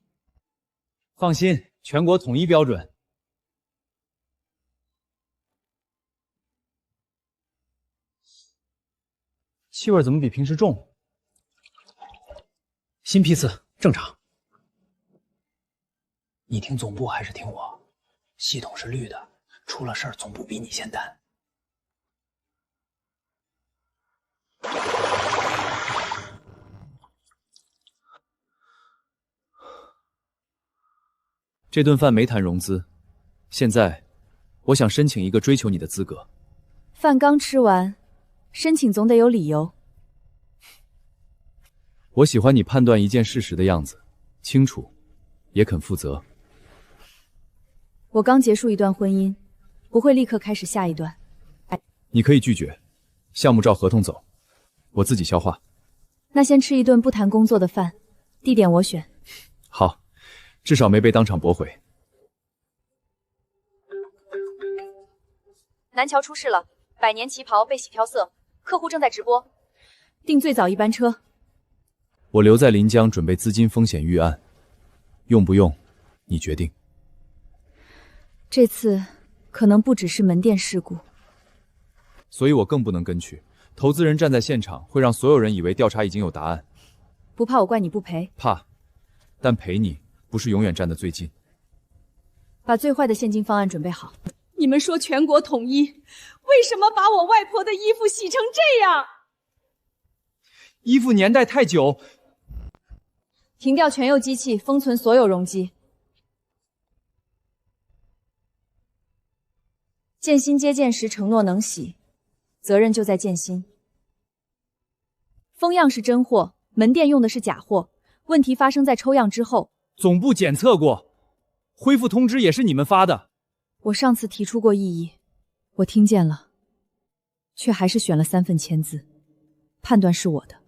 放心，全国统一标准。气味怎么比平时重？新批次，正常。你听总部还是听我？系统是绿的，出了事儿总部比你先担。这顿饭没谈融资，现在我想申请一个追求你的资格。饭刚吃完，申请总得有理由。我喜欢你判断一件事实的样子，清楚，也肯负责。我刚结束一段婚姻，不会立刻开始下一段。你可以拒绝，项目照合同走，我自己消化。那先吃一顿不谈工作的饭，地点我选。好，至少没被当场驳回。南桥出事了，百年旗袍被洗挑色，客户正在直播，订最早一班车。我留在临江准备资金风险预案，用不用，你决定。这次可能不只是门店事故，所以我更不能跟去。投资人站在现场，会让所有人以为调查已经有答案。不怕我怪你不赔？怕，但陪你不是永远站得最近。把最坏的现金方案准备好。你们说全国统一，为什么把我外婆的衣服洗成这样？衣服年代太久。停掉全釉机器，封存所有容积。建新接见时承诺能洗，责任就在建新。封样是真货，门店用的是假货，问题发生在抽样之后。总部检测过，恢复通知也是你们发的。我上次提出过异议，我听见了，却还是选了3份签字，判断是我的。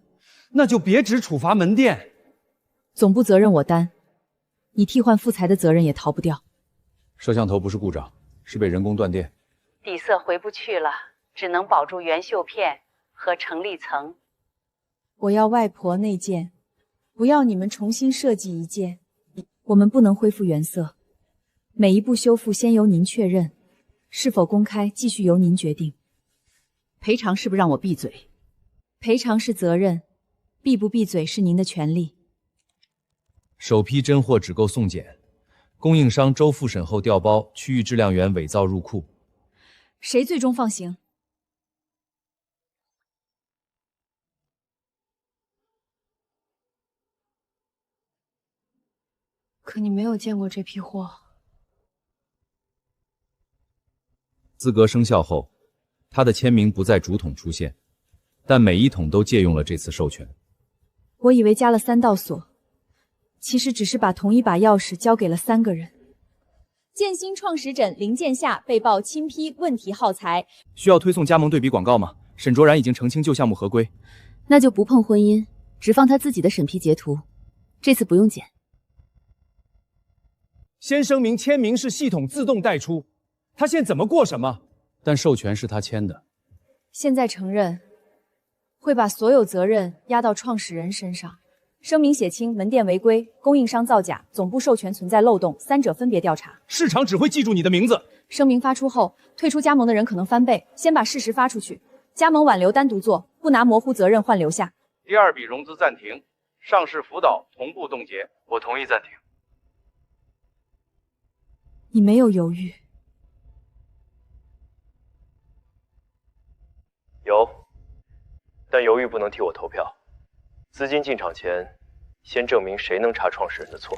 那就别只处罚门店。总部责任我担，你替换复材的责任也逃不掉。摄像头不是故障，是被人工断电。底色回不去了，只能保住原绣片和成立层。我要外婆那件，不要你们重新设计一件。我们不能恢复原色，每一步修复先由您确认，是否公开继续由您决定。赔偿是不是让我闭嘴？赔偿是责任，闭不闭嘴是您的权利。首批真货只够送检，供应商周复审后调包，区域质量员伪造入库。谁最终放行？可你没有见过这批货。资格生效后，他的签名不在主桶出现，但每一桶都借用了这次授权。我以为加了3道锁，其实只是把同一把钥匙交给了3个人。建新创始枕零件下被曝亲批问题耗材，需要推送加盟对比广告吗？沈卓然已经澄清旧项目合规。那就不碰婚姻，只放他自己的审批截图，这次不用剪。先声明签名是系统自动代出，他现怎么过审吗？但授权是他签的。现在承认，会把所有责任压到创始人身上。声明写清门店违规、供应商造假、总部授权存在漏洞，三者分别调查。市场只会记住你的名字。声明发出后，退出加盟的人可能翻倍。先把事实发出去，加盟挽留单独做，不拿模糊责任换留下。第二笔融资暂停，上市辅导同步冻结，我同意暂停。你没有犹豫？有，但犹豫不能替我投票。资金进场前，先证明谁能查创始人的错。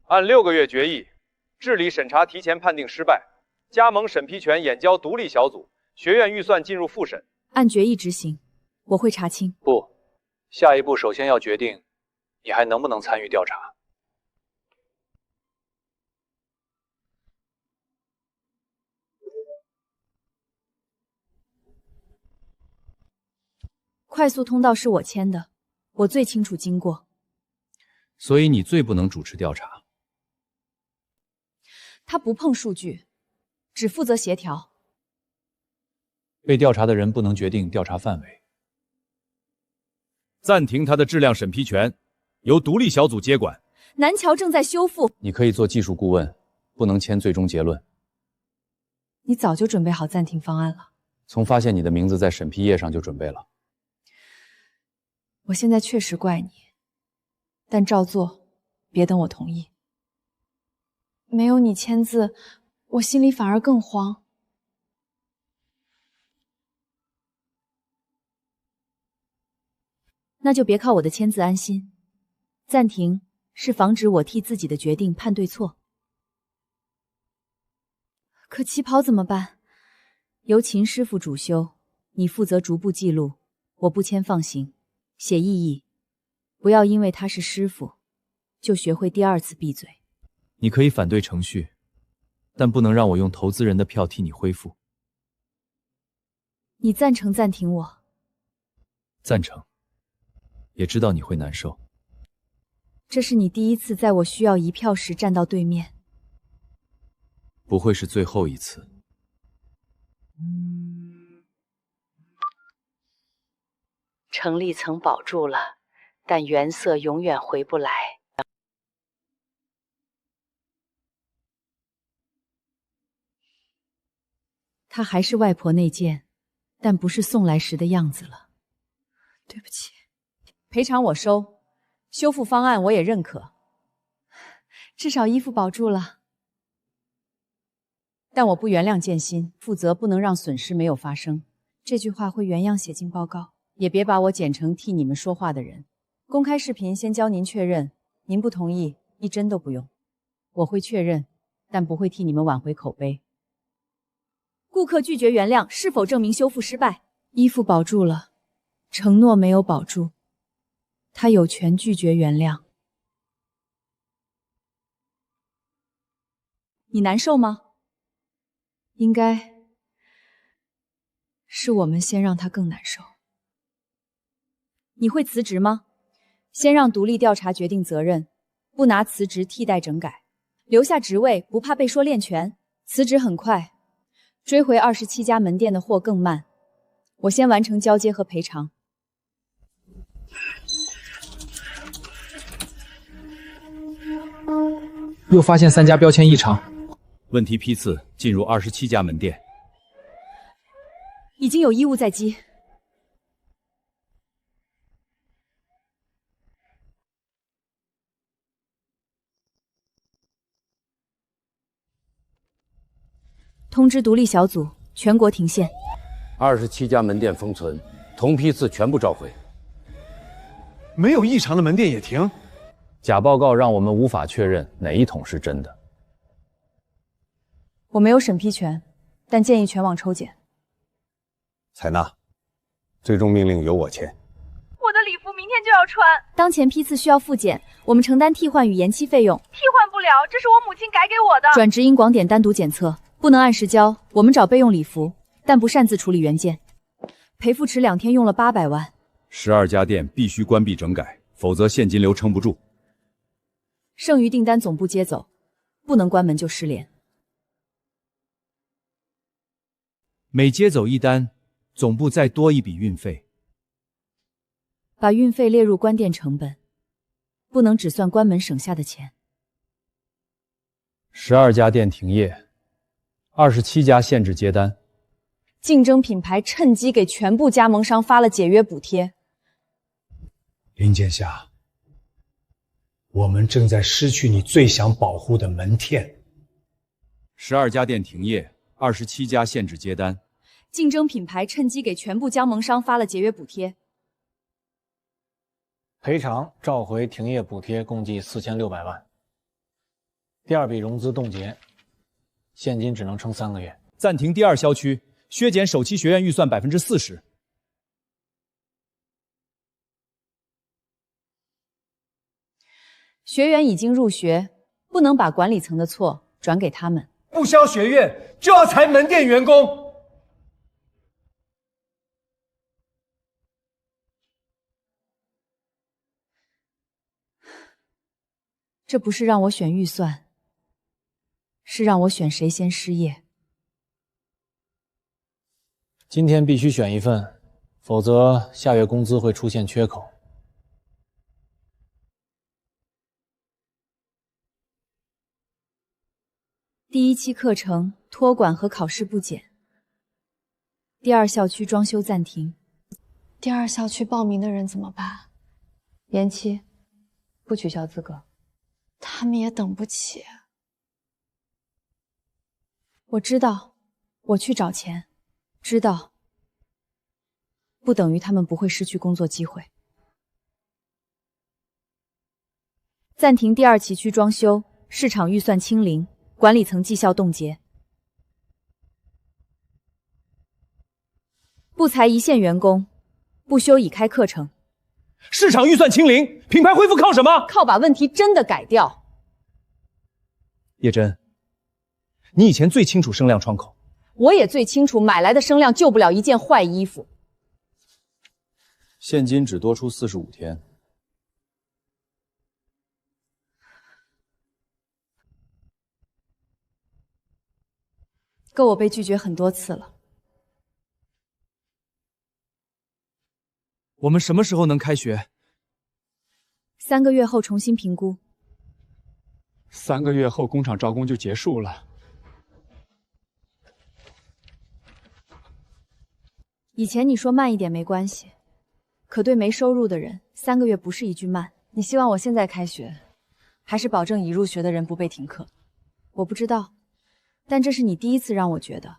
按6个月决议，治理审查提前判定失败，加盟审批权眼交独立小组，学院预算进入复审。按决议执行，我会查清。不，下一步首先要决定，你还能不能参与调查。快速通道是我签的，我最清楚经过。所以你最不能主持调查。他不碰数据，只负责协调。被调查的人不能决定调查范围。暂停他的质量审批权，由独立小组接管。南桥正在修复。你可以做技术顾问，不能签最终结论。你早就准备好暂停方案了。从发现你的名字在审批页上就准备了。我现在确实怪你，但照做，别等我同意。没有你签字，我心里反而更慌。那就别靠我的签字安心。暂停是防止我替自己的决定判对错。可旗袍怎么办？由秦师傅主修，你负责逐步记录，我不签放行。写异议，不要因为他是师傅，就学会第二次闭嘴。你可以反对程序，但不能让我用投资人的票替你恢复。你赞成暂停我？赞成，也知道你会难受。这是你第一次在我需要一票时站到对面，不会是最后一次。成立层保住了，但原色永远回不来。他还是外婆那件，但不是送来时的样子了。对不起，赔偿我收，修复方案我也认可，至少衣服保住了。但我不原谅建新，负责不能让损失没有发生。这句话会原样写进报告。也别把我剪成替你们说话的人。公开视频先交您确认，您不同意，一帧都不用。我会确认，但不会替你们挽回口碑。顾客拒绝原谅，是否证明修复失败？衣服保住了，承诺没有保住，他有权拒绝原谅。你难受吗？应该是我们先让他更难受。你会辞职吗？先让独立调查决定责任，不拿辞职替代整改，留下职位不怕被说练拳。辞职很快，追回27家门店的货更慢。我先完成交接和赔偿。又发现3家标签异常，问题批次进入27家门店，已经有衣物在机。通知独立小组，全国停线。27家门店封存，同批次全部召回。没有异常的门店也停？假报告让我们无法确认哪一桶是真的。我没有审批权，但建议全网抽检。采纳，最终命令由我签。我的礼服明天就要穿，当前批次需要复检，我们承担替换与延期费用。替换不了，这是我母亲改给我的。转直营广点单独检测。不能按时交，我们找备用礼服，但不擅自处理原件。赔付池2天用了800万。12家店必须关闭整改，否则现金流撑不住。剩余订单总部接走，不能关门就失联。每接走一单，总部再多一笔运费。把运费列入关店成本，不能只算关门省下的钱。12家店停业，27家限制接单。竞争品牌趁机给全部加盟商发了解约补贴。林剑侠，我们正在失去你最想保护的门店。12家店停业，27家限制接单。竞争品牌趁机给全部加盟商发了节约补贴。赔偿召回停业补贴共计4600万。第二笔融资冻结，现金只能撑3个月。暂停第2校区，削减首期学院预算40%。学员已经入学，不能把管理层的错转给他们。不销学院就要裁门店员工。这不是让我选预算，是让我选谁先失业。今天必须选一份，否则下月工资会出现缺口。第1期课程托管和考试不减。第2校区装修暂停。第2校区报名的人怎么办？延期，不取消资格。他们也等不起。我知道，我去找钱，知道，不等于他们不会失去工作机会。暂停第2期区装修，市场预算清零，管理层绩效冻结。不裁一线员工，不修已开课程。市场预算清零，品牌恢复靠什么？靠把问题真的改掉。叶真，你以前最清楚声量窗口，我也最清楚买来的声量救不了一件坏衣服。现金只多出45天。够我被拒绝很多次了。我们什么时候能开学？3个月后重新评估。3个月后工厂招工就结束了。以前你说慢一点没关系，可对没收入的人，3个月不是一句慢。你希望我现在开学，还是保证已入学的人不被停课？我不知道，但这是你第一次让我觉得，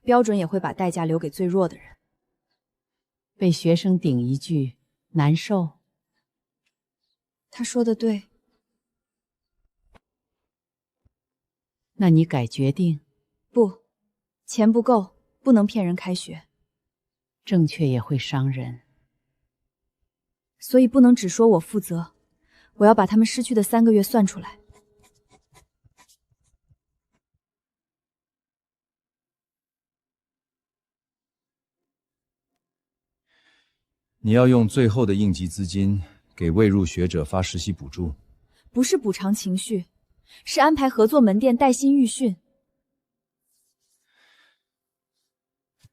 标准也会把代价留给最弱的人。被学生顶一句，难受。他说的对。那你改决定？不，钱不够，不能骗人开学。正确也会伤人，所以不能只说我负责，我要把他们失去的3个月算出来。你要用最后的应急资金给未入学者发实习补助，不是补偿情绪，是安排合作门店带薪预训。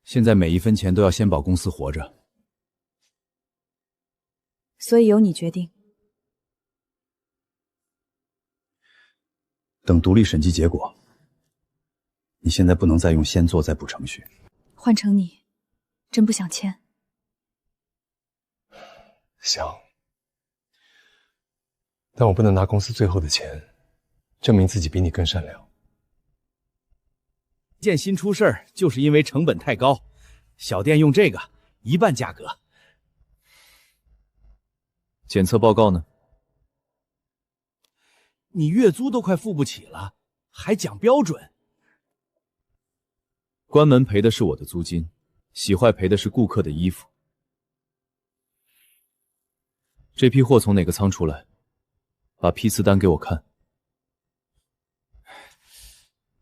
现在每一分钱都要先保公司活着，所以由你决定。等独立审计结果。你现在不能再用先做再补程序。换成你，真不想签。想，但我不能拿公司最后的钱，证明自己比你更善良。建新出事儿就是因为成本太高，小店用这个1半价格。检测报告呢？你月租都快付不起了，还讲标准？关门赔的是我的租金，洗坏赔的是顾客的衣服。这批货从哪个仓出来？把批次单给我看。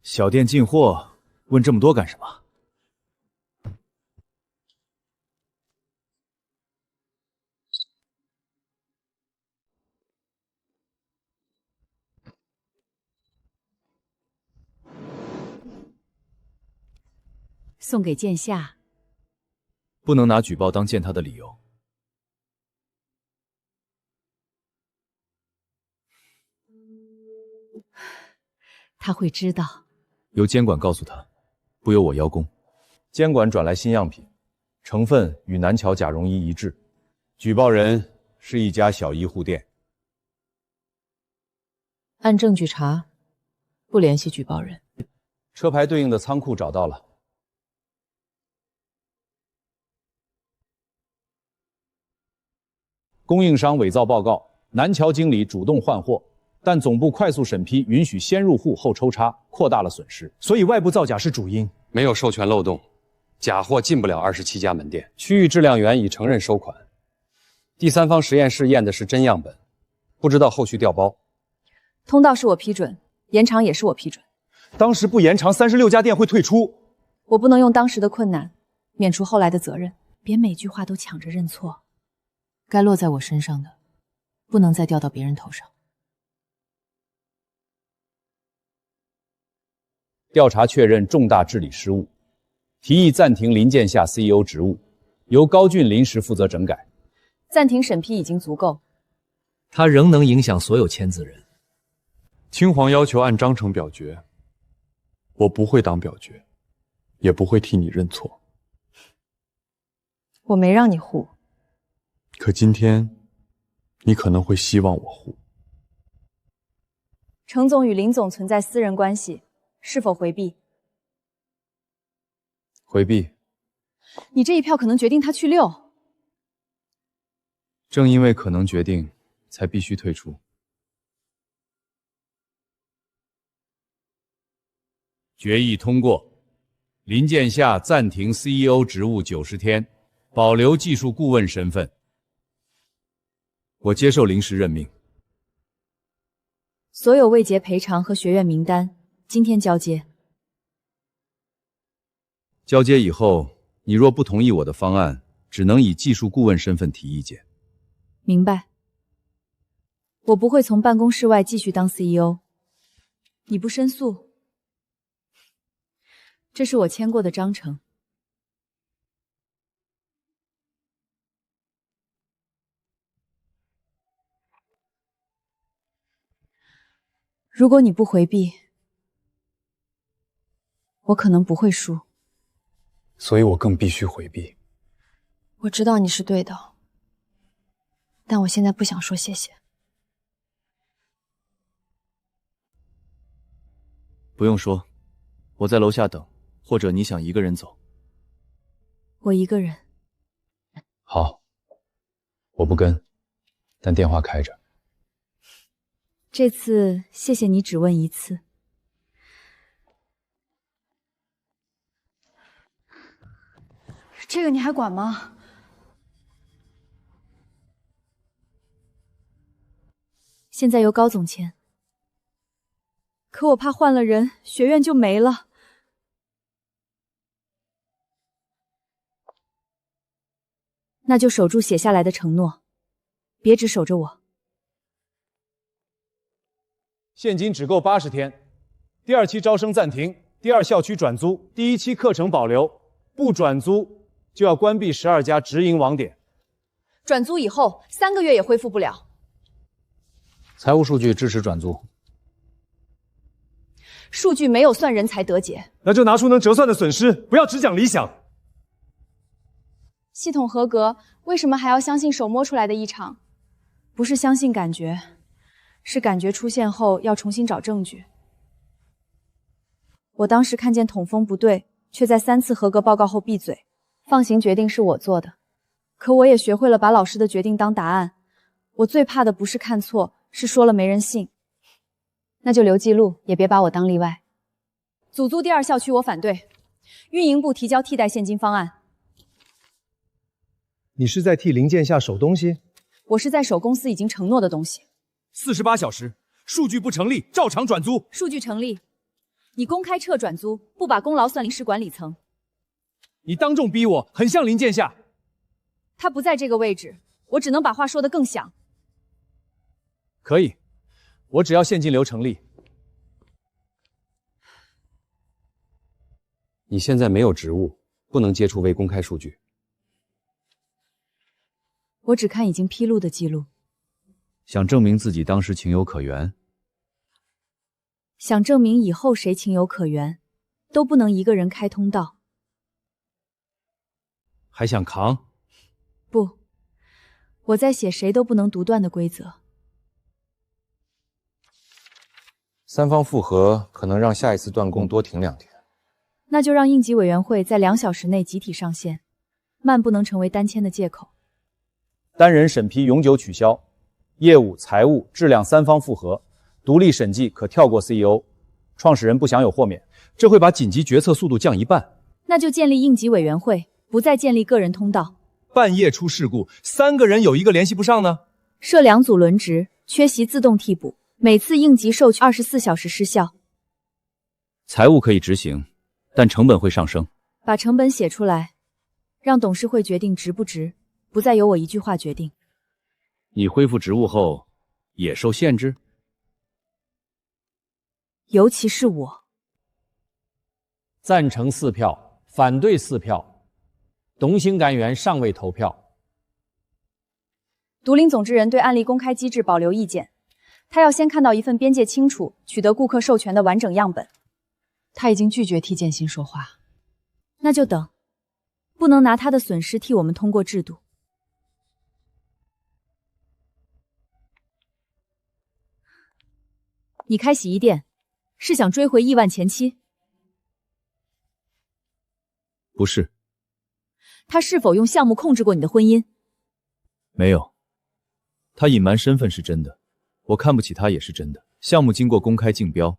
小店进货，问这么多干什么？送给剑夏。不能拿举报当见他的理由。他会知道。由监管告诉他，不由我邀功。监管转来新样品，成分与南桥假绒衣一致。举报人是一家小医护店。按证据查，不联系举报人。车牌对应的仓库找到了。供应商伪造报告，南桥经理主动换货，但总部快速审批允许先入户后抽查，扩大了损失。所以外部造假是主因。没有授权漏洞，假货进不了27家门店。区域质量员已承认收款。第三方实验室验的是真样本，不知道后续调包。通道是我批准，延长也是我批准。当时不延长，36家店会退出。我不能用当时的困难免除后来的责任。别每句话都抢着认错。该落在我身上的，不能再掉到别人头上。调查确认重大治理失误，提议暂停林建夏 CEO 职务，由高俊临时负责整改。暂停审批已经足够。他仍能影响所有签字人。青黄要求按章程表决，我不会当表决，也不会替你认错。我没让你护，可今天，你可能会希望我护。程总与林总存在私人关系，是否回避？回避。你这一票可能决定他去6。正因为可能决定，才必须退出。决议通过，林建夏暂停 CEO 职务90天，保留技术顾问身份。我接受临时任命。所有未结赔偿和学院名单今天交接。交接以后，你若不同意我的方案，只能以技术顾问身份提意见。明白。我不会从办公室外继续当 CEO。你不申诉？这是我签过的章程。如果你不回避，我可能不会输。所以我更必须回避。我知道你是对的，但我现在不想说谢谢。不用说，我在楼下等，或者你想一个人走？我一个人。好，我不跟，但电话开着。这次谢谢你只问一次。这个你还管吗？现在由高总签，可我怕换了人，学院就没了。那就守住写下来的承诺，别只守着我。现金只够80天，第2期招生暂停，第2校区转租，第1期课程保留，不转租就要关闭12家直营网点。转租以后3个月也恢复不了。财务数据支持转租。数据没有算人才得解，那就拿出能折算的损失，不要只讲理想。系统合格，为什么还要相信手摸出来的异常？不是相信感觉，是感觉出现后要重新找证据。我当时看见统风不对，却在3次合格报告后闭嘴。放行决定是我做的，可我也学会了把老师的决定当答案。我最怕的不是看错，是说了没人信。那就留记录，也别把我当例外。组租第2校区我反对，运营部提交替代现金方案。你是在替林建夏守东西？我是在守公司已经承诺的东西。48小时，数据不成立，照常转租。数据成立，你公开撤转租，不把功劳算临时管理层。你当众逼我，很像林建夏。他不在这个位置，我只能把话说得更响。可以，我只要现金流成立。你现在没有职务，不能接触未公开数据。我只看已经披露的记录。想证明自己当时情有可原，想证明以后谁情有可原，都不能一个人开通道。还想扛？不，我在写谁都不能独断的规则。三方复合可能让下一次断供多停2天。那就让应急委员会在2小时内集体上线，慢不能成为单签的借口。单人审批永久取消，业务、财务、质量3方复合，独立审计可跳过 CEO， 创始人不享有豁免，这会把紧急决策速度降1半。那就建立应急委员会，不再建立个人通道。半夜出事故，3个人有1个联系不上呢？设2组轮值，缺席自动替补，每次应急受取24小时失效。财务可以执行，但成本会上升。把成本写出来，让董事会决定值不值，不再由我一句话决定。你恢复职务后也受限制？尤其是我。赞成4票，反对4票，董行干员尚未投票。独林总制人对案例公开机制保留意见，他要先看到一份边界清楚、取得顾客授权的完整样本。他已经拒绝替建新说话，那就等，不能拿他的损失替我们通过制度。你开洗衣店，是想追回亿万前妻？不是。他是否用项目控制过你的婚姻？没有。他隐瞒身份是真的，我看不起他也是真的。项目经过公开竞标。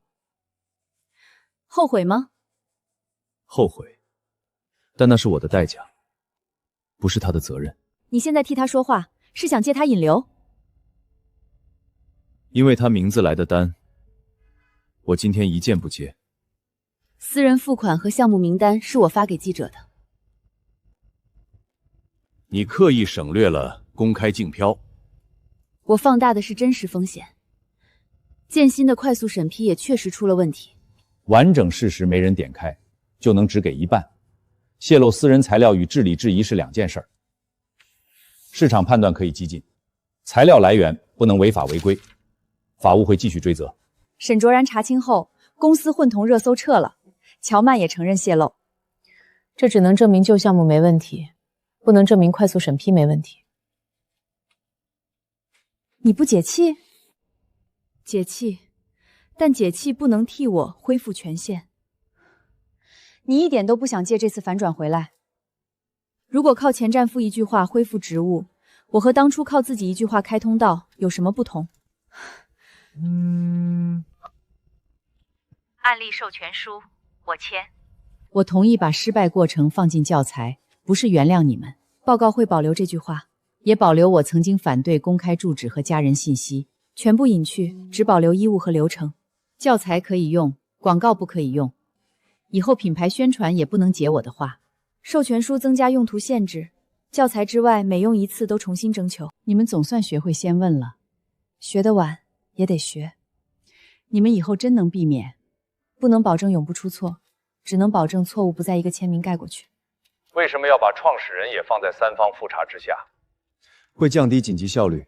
后悔吗？后悔，但那是我的代价，不是他的责任。你现在替他说话，是想借他引流？因为他名字来的单，我今天一件不接。私人付款和项目名单是我发给记者的。你刻意省略了公开竞标。我放大的是真实风险。建新的快速审批也确实出了问题。完整事实没人点开，就能只给1半。泄露私人材料与治理质疑是2件事儿。市场判断可以激进，材料来源不能违法违规，法务会继续追责。沈卓然查清后，公司混同热搜撤了，乔曼也承认泄露。这只能证明旧项目没问题，不能证明快速审批没问题。你不解气？解气，但解气不能替我恢复权限。你一点都不想借这次反转回来。如果靠前战负一句话恢复职务，我和当初靠自己一句话开通道有什么不同？案例授权书我签。我同意把失败过程放进教材，不是原谅你们。报告会保留这句话，也保留我曾经反对公开住址和家人信息，全部隐去，只保留衣物和流程。教材可以用，广告不可以用。以后品牌宣传也不能解我的话。授权书增加用途限制，教材之外每用1次都重新征求。你们总算学会先问了，学得晚也得学。你们以后真能避免？不能保证永不出错，只能保证错误不在一个签名盖过去。为什么要把创始人也放在3方复查之下？会降低紧急效率。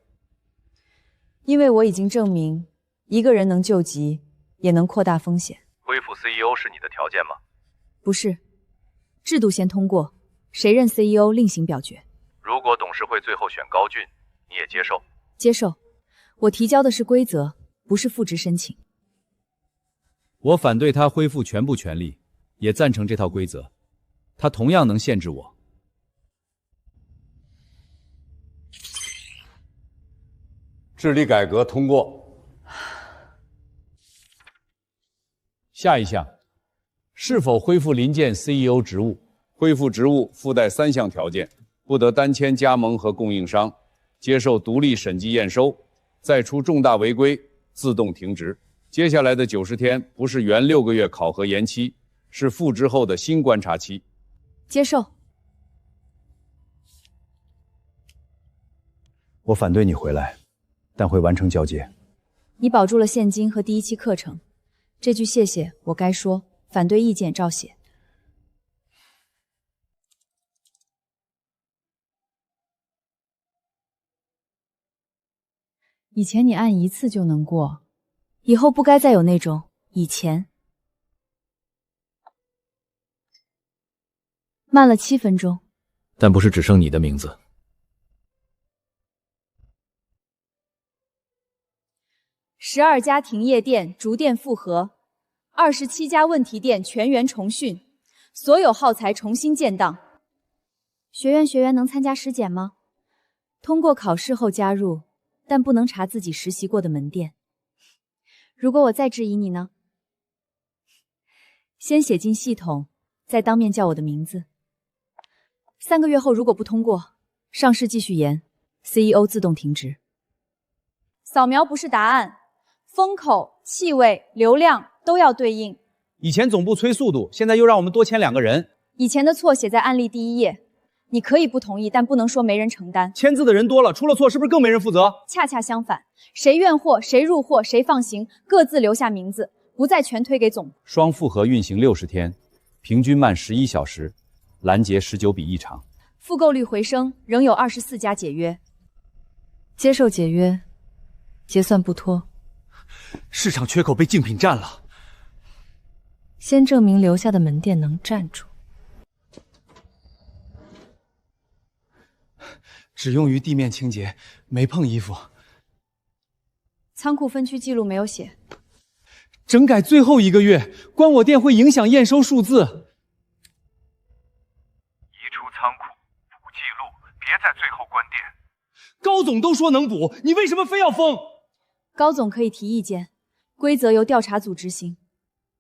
因为我已经证明，一个人能救急，也能扩大风险。恢复 CEO 是你的条件吗？不是，制度先通过，谁任 CEO 另行表决。如果董事会最后选高俊，你也接受？接受。我提交的是规则，不是复职申请。我反对他恢复全部权利，也赞成这套规则，他同样能限制我。治理改革通过。下一项，是否恢复林建 CEO 职务？恢复职务附带3项条件：不得单签加盟和供应商，接受独立审计验收，再出重大违规自动停职。接下来的90天不是原6个月考核延期，是复职后的新观察期。接受。我反对你回来，但会完成交接。你保住了现金和第1期课程，这句谢谢我该说，反对意见照写。以前你按1次就能过，以后不该再有那种以前。慢了7分钟。但不是只剩你的名字。12家停业店逐店复合，27家问题店全员重训，所有耗材重新建档。学员能参加实检吗？通过考试后加入，但不能查自己实习过的门店。如果我再质疑你呢？先写进系统，再当面叫我的名字。3个月后如果不通过，上市继续延 ，CEO 自动停职。扫描不是答案，风口、气味、流量都要对应。以前总部催速度，现在又让我们多签2个人。以前的错写在案例第1页，你可以不同意，但不能说没人承担。签字的人多了，出了错是不是更没人负责？恰恰相反，谁验货、谁入货、谁放行，各自留下名字，不再全推给总部。双复合运行60天，平均慢11小时，拦截19笔异常。复购率回升，仍有24家解约。接受解约，结算不拖。市场缺口被竞品占了。先证明留下的门店能站住。只用于地面清洁，没碰衣服。仓库分区记录没有写。整改最后1个月，关我店会影响验收数字。移出仓库，补记录，别在最后关店。高总都说能补，你为什么非要封？高总可以提意见，规则由调查组执行。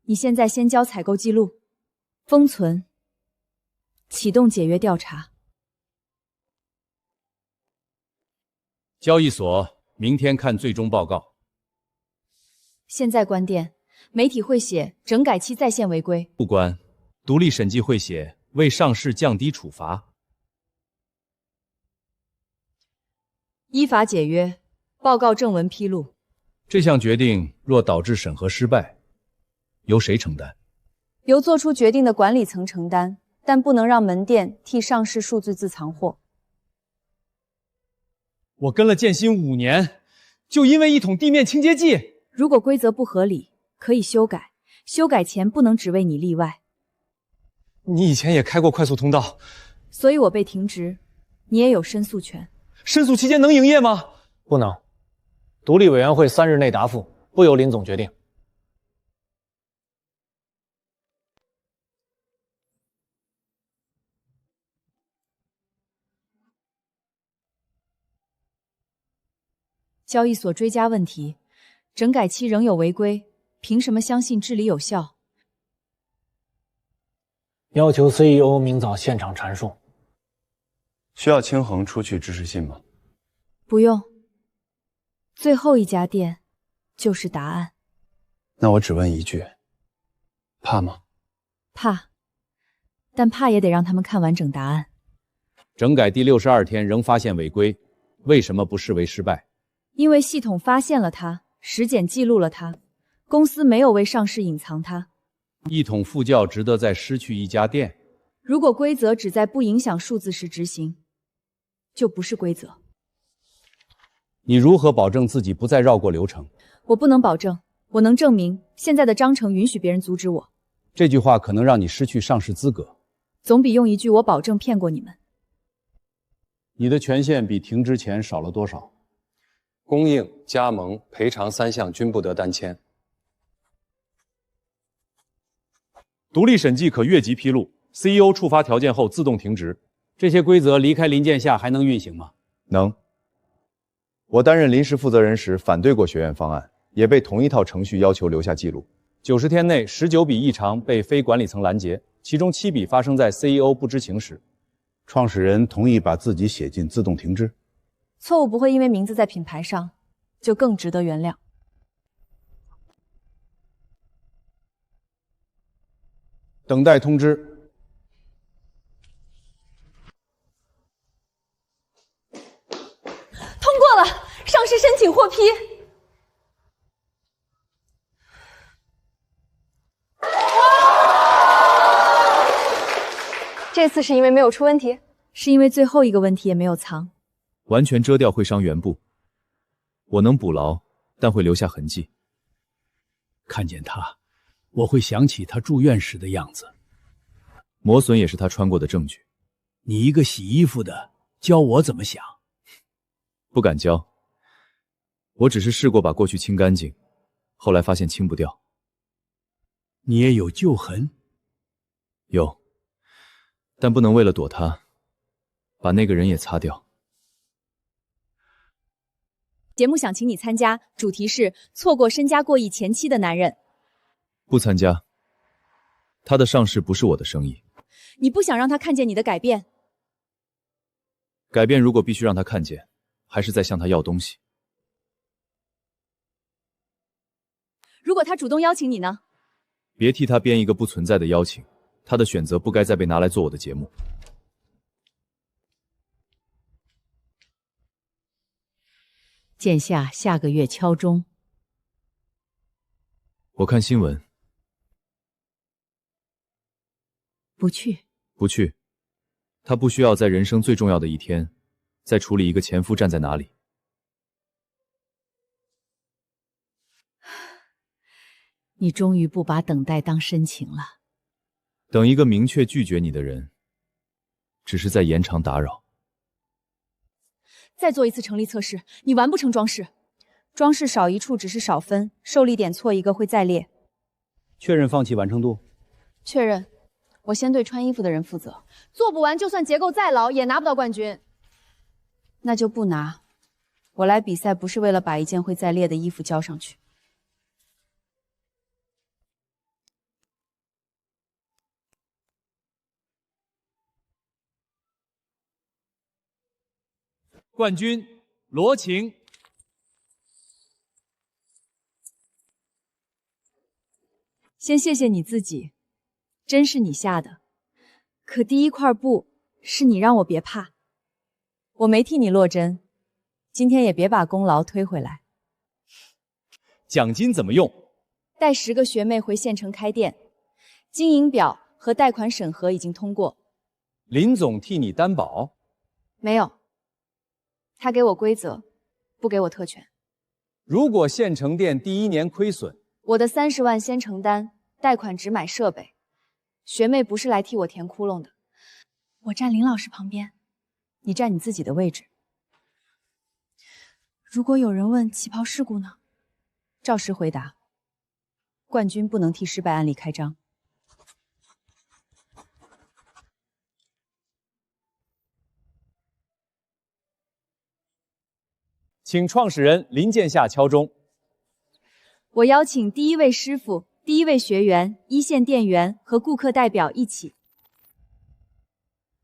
你现在先交采购记录，封存，启动解约调查。交易所明天看最终报告。现在关店，媒体会写整改期在线违规。不关，独立审计会写为上市降低处罚。依法解约，报告正文披露。这项决定若导致审核失败，由谁承担？由做出决定的管理层承担，但不能让门店替上市数据自藏货。我跟了建新5年，就因为一桶地面清洁剂。如果规则不合理，可以修改，修改前不能只为你例外。你以前也开过快速通道，所以我被停职，你也有申诉权。申诉期间能营业吗？不能，独立委员会3日内答复，不由林总决定。交易所追加问题，整改期仍有违规，凭什么相信治理有效？要求 CEO 明早现场阐述。需要清衡出具支持信吗？不用。最后1家店就是答案。那我只问一句，怕吗？怕，但怕也得让他们看完整答案。整改第62天仍发现违规，为什么不视为失败？因为系统发现了它，实检记录了它，公司没有为上市隐藏它。一统复教值得再失去1家店？如果规则只在不影响数字时执行，就不是规则。你如何保证自己不再绕过流程？我不能保证，我能证明现在的章程允许别人阻止我。这句话可能让你失去上市资格，总比用一句我保证骗过你们。你的权限比停职前少了多少？供应、加盟、赔偿3项均不得单签。独立审计可越级披露 ，CEO 触发条件后自动停职。这些规则离开林建夏还能运行吗？能。我担任临时负责人时反对过学院方案，也被同一套程序要求留下记录。90天内19笔异常被非管理层拦截，其中7笔发生在 CEO 不知情时。创始人同意把自己写进自动停职。错误不会因为名字在品牌上就更值得原谅。等待通知。通过了，上市申请获批。这次是因为没有出问题，是因为最后一个问题也没有藏。完全遮掉会伤源部。我能补牢，但会留下痕迹。看见他，我会想起他住院时的样子。磨损也是他穿过的证据。你一个洗衣服的，教我怎么想？不敢教。我只是试过把过去清干净，后来发现清不掉。你也有旧痕？有，但不能为了躲他，把那个人也擦掉。节目想请你参加，主题是错过身家过亿前妻的男人。不参加。他的上市不是我的生意。你不想让他看见你的改变？改变如果必须让他看见，还是在向他要东西。如果他主动邀请你呢？别替他编一个不存在的邀请，他的选择不该再被拿来做我的节目。剑下下个月敲钟。我看新闻。不去。不去。他不需要在人生最重要的一天，再处理一个前夫站在哪里。你终于不把等待当深情了。等一个明确拒绝你的人，只是在延长打扰。再做一次成立测试，你完不成装饰。装饰少一处只是少分，受力点错一个会再裂。确认放弃完成度。确认。我先对穿衣服的人负责，做不完就算结构再牢也拿不到冠军。那就不拿。我来比赛不是为了把一件会再裂的衣服交上去。冠军罗晴。先谢谢你自己，针是你下的，可第一块布是你让我别怕。我没替你落针，今天也别把功劳推回来。奖金怎么用？带10个学妹回县城开店，经营表和贷款审核已经通过。林总替你担保？没有，他给我规则，不给我特权。如果县城店第1年亏损，我的30万先承担，贷款只买设备。学妹不是来替我填窟窿的，我站林老师旁边，你站你自己的位置。如果有人问起跑事故呢？照实回答。冠军不能替失败案例开张。请创始人林剑夏敲钟。我邀请第1位师傅、第1位学员、一线店员和顾客代表一起。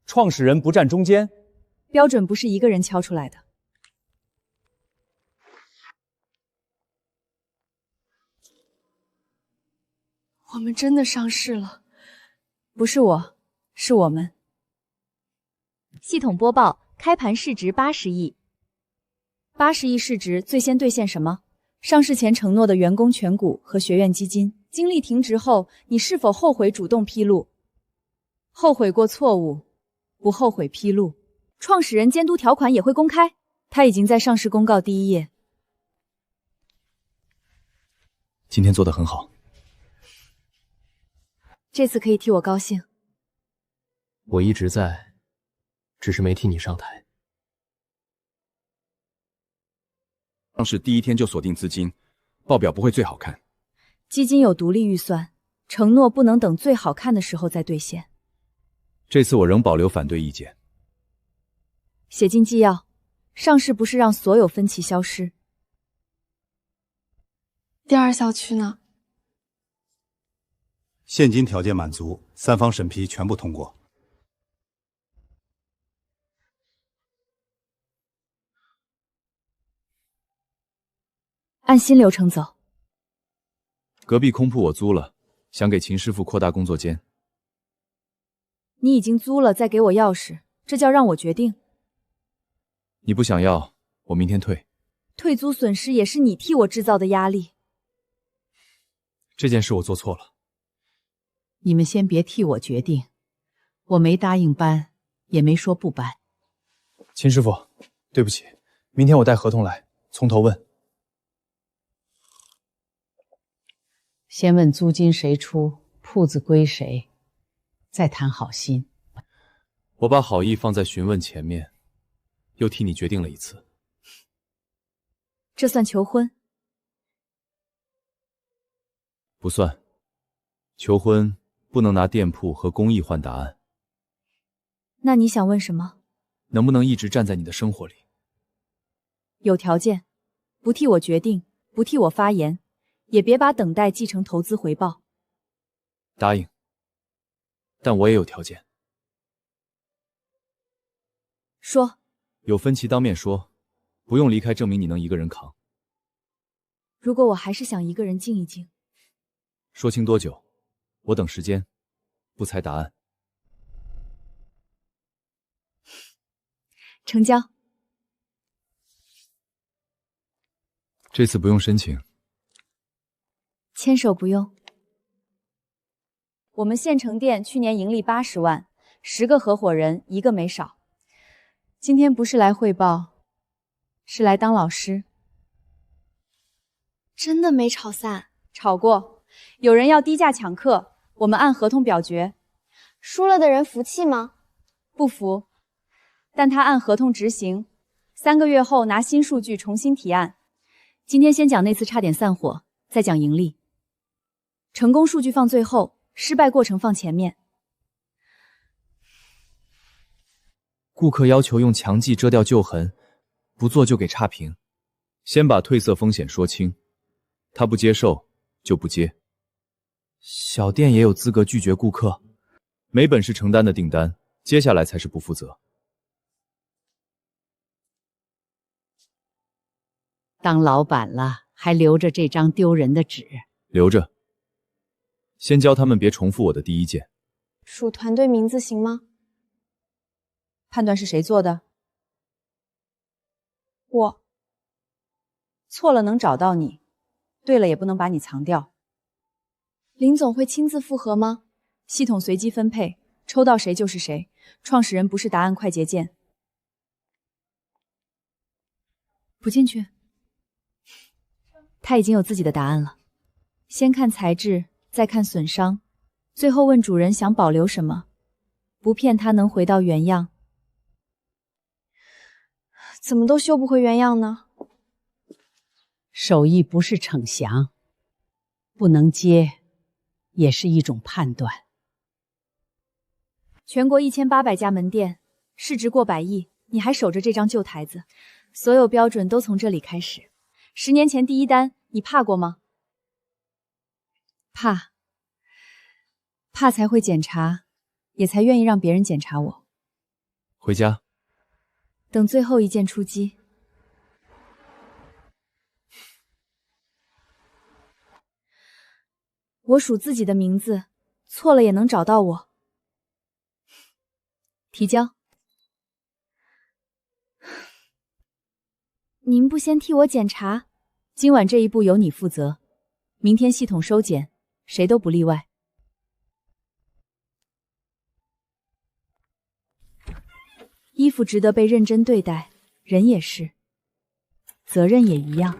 创始人不站中间？标准不是一个人敲出来的。我们真的上市了。不是我，是我们。系统播报：开盘市值80亿。80亿市值最先兑现什么？上市前承诺的员工权股和学院基金。经历停职后，你是否后悔主动披露？后悔过错误，不后悔披露。创始人监督条款也会公开，它已经在上市公告第1页。今天做得很好。这次可以替我高兴。我一直在，只是没替你上台。上市第1天就锁定资金，报表不会最好看。基金有独立预算，承诺不能等最好看的时候再兑现。这次我仍保留反对意见。写进纪要，上市不是让所有分歧消失。第2校区呢？现金条件满足，3方审批全部通过。按新流程走。隔壁空铺我租了，想给秦师傅扩大工作间。你已经租了，再给我钥匙，这叫让我决定？你不想要，我明天退。退租损失也是你替我制造的压力。这件事我做错了。你们先别替我决定，我没答应搬，也没说不搬。秦师傅，对不起，明天我带合同来，从头问。先问租金谁出，铺子归谁，再谈好心。我把好意放在询问前面，又替你决定了一次。这算求婚？不算。求婚不能拿店铺和公益换答案。那你想问什么？能不能一直站在你的生活里？有条件，不替我决定，不替我发言，也别把等待记成投资回报。答应。但我也有条件。说。有分歧当面说，不用离开证明你能一个人扛。如果我还是想一个人静一静。说清多久？我等时间，不猜答案。成交。这次不用申请。牵手不用。我们县城店去年盈利80万，10个合伙人1个没少。今天不是来汇报，是来当老师。真的没吵散？吵过，有人要低价抢客，我们按合同表决。输了的人服气吗？不服，但他按合同执行，3个月后拿新数据重新提案。今天先讲那次差点散伙，再讲盈利。成功数据放最后，失败过程放前面。顾客要求用强剂遮掉旧痕，不做就给差评。先把褪色风险说清，他不接受就不接。小店也有资格拒绝顾客，没本事承担的订单，接下来才是不负责。当老板了，还留着这张丢人的纸？留着。先教他们别重复我的第一件。数团队名字行吗？判断是谁做的？我。错了能找到你，对了也不能把你藏掉。林总会亲自复核吗？系统随机分配，抽到谁就是谁。创始人不是答案快捷键。不进去。他已经有自己的答案了。先看材质，再看损伤，最后问主人想保留什么，不骗他能回到原样。怎么都修不回原样呢？手艺不是逞强，不能接也是一种判断。全国1800家门店，市值过100亿，你还守着这张旧台子？所有标准都从这里开始。10年前第一单，你怕过吗？怕。怕才会检查，也才愿意让别人检查我。回家。等最后一件出击。我数自己的名字，错了也能找到我。提交。您不先替我检查？今晚这一步由你负责，明天系统收检，谁都不例外。衣服值得被认真对待，人也是，责任也一样。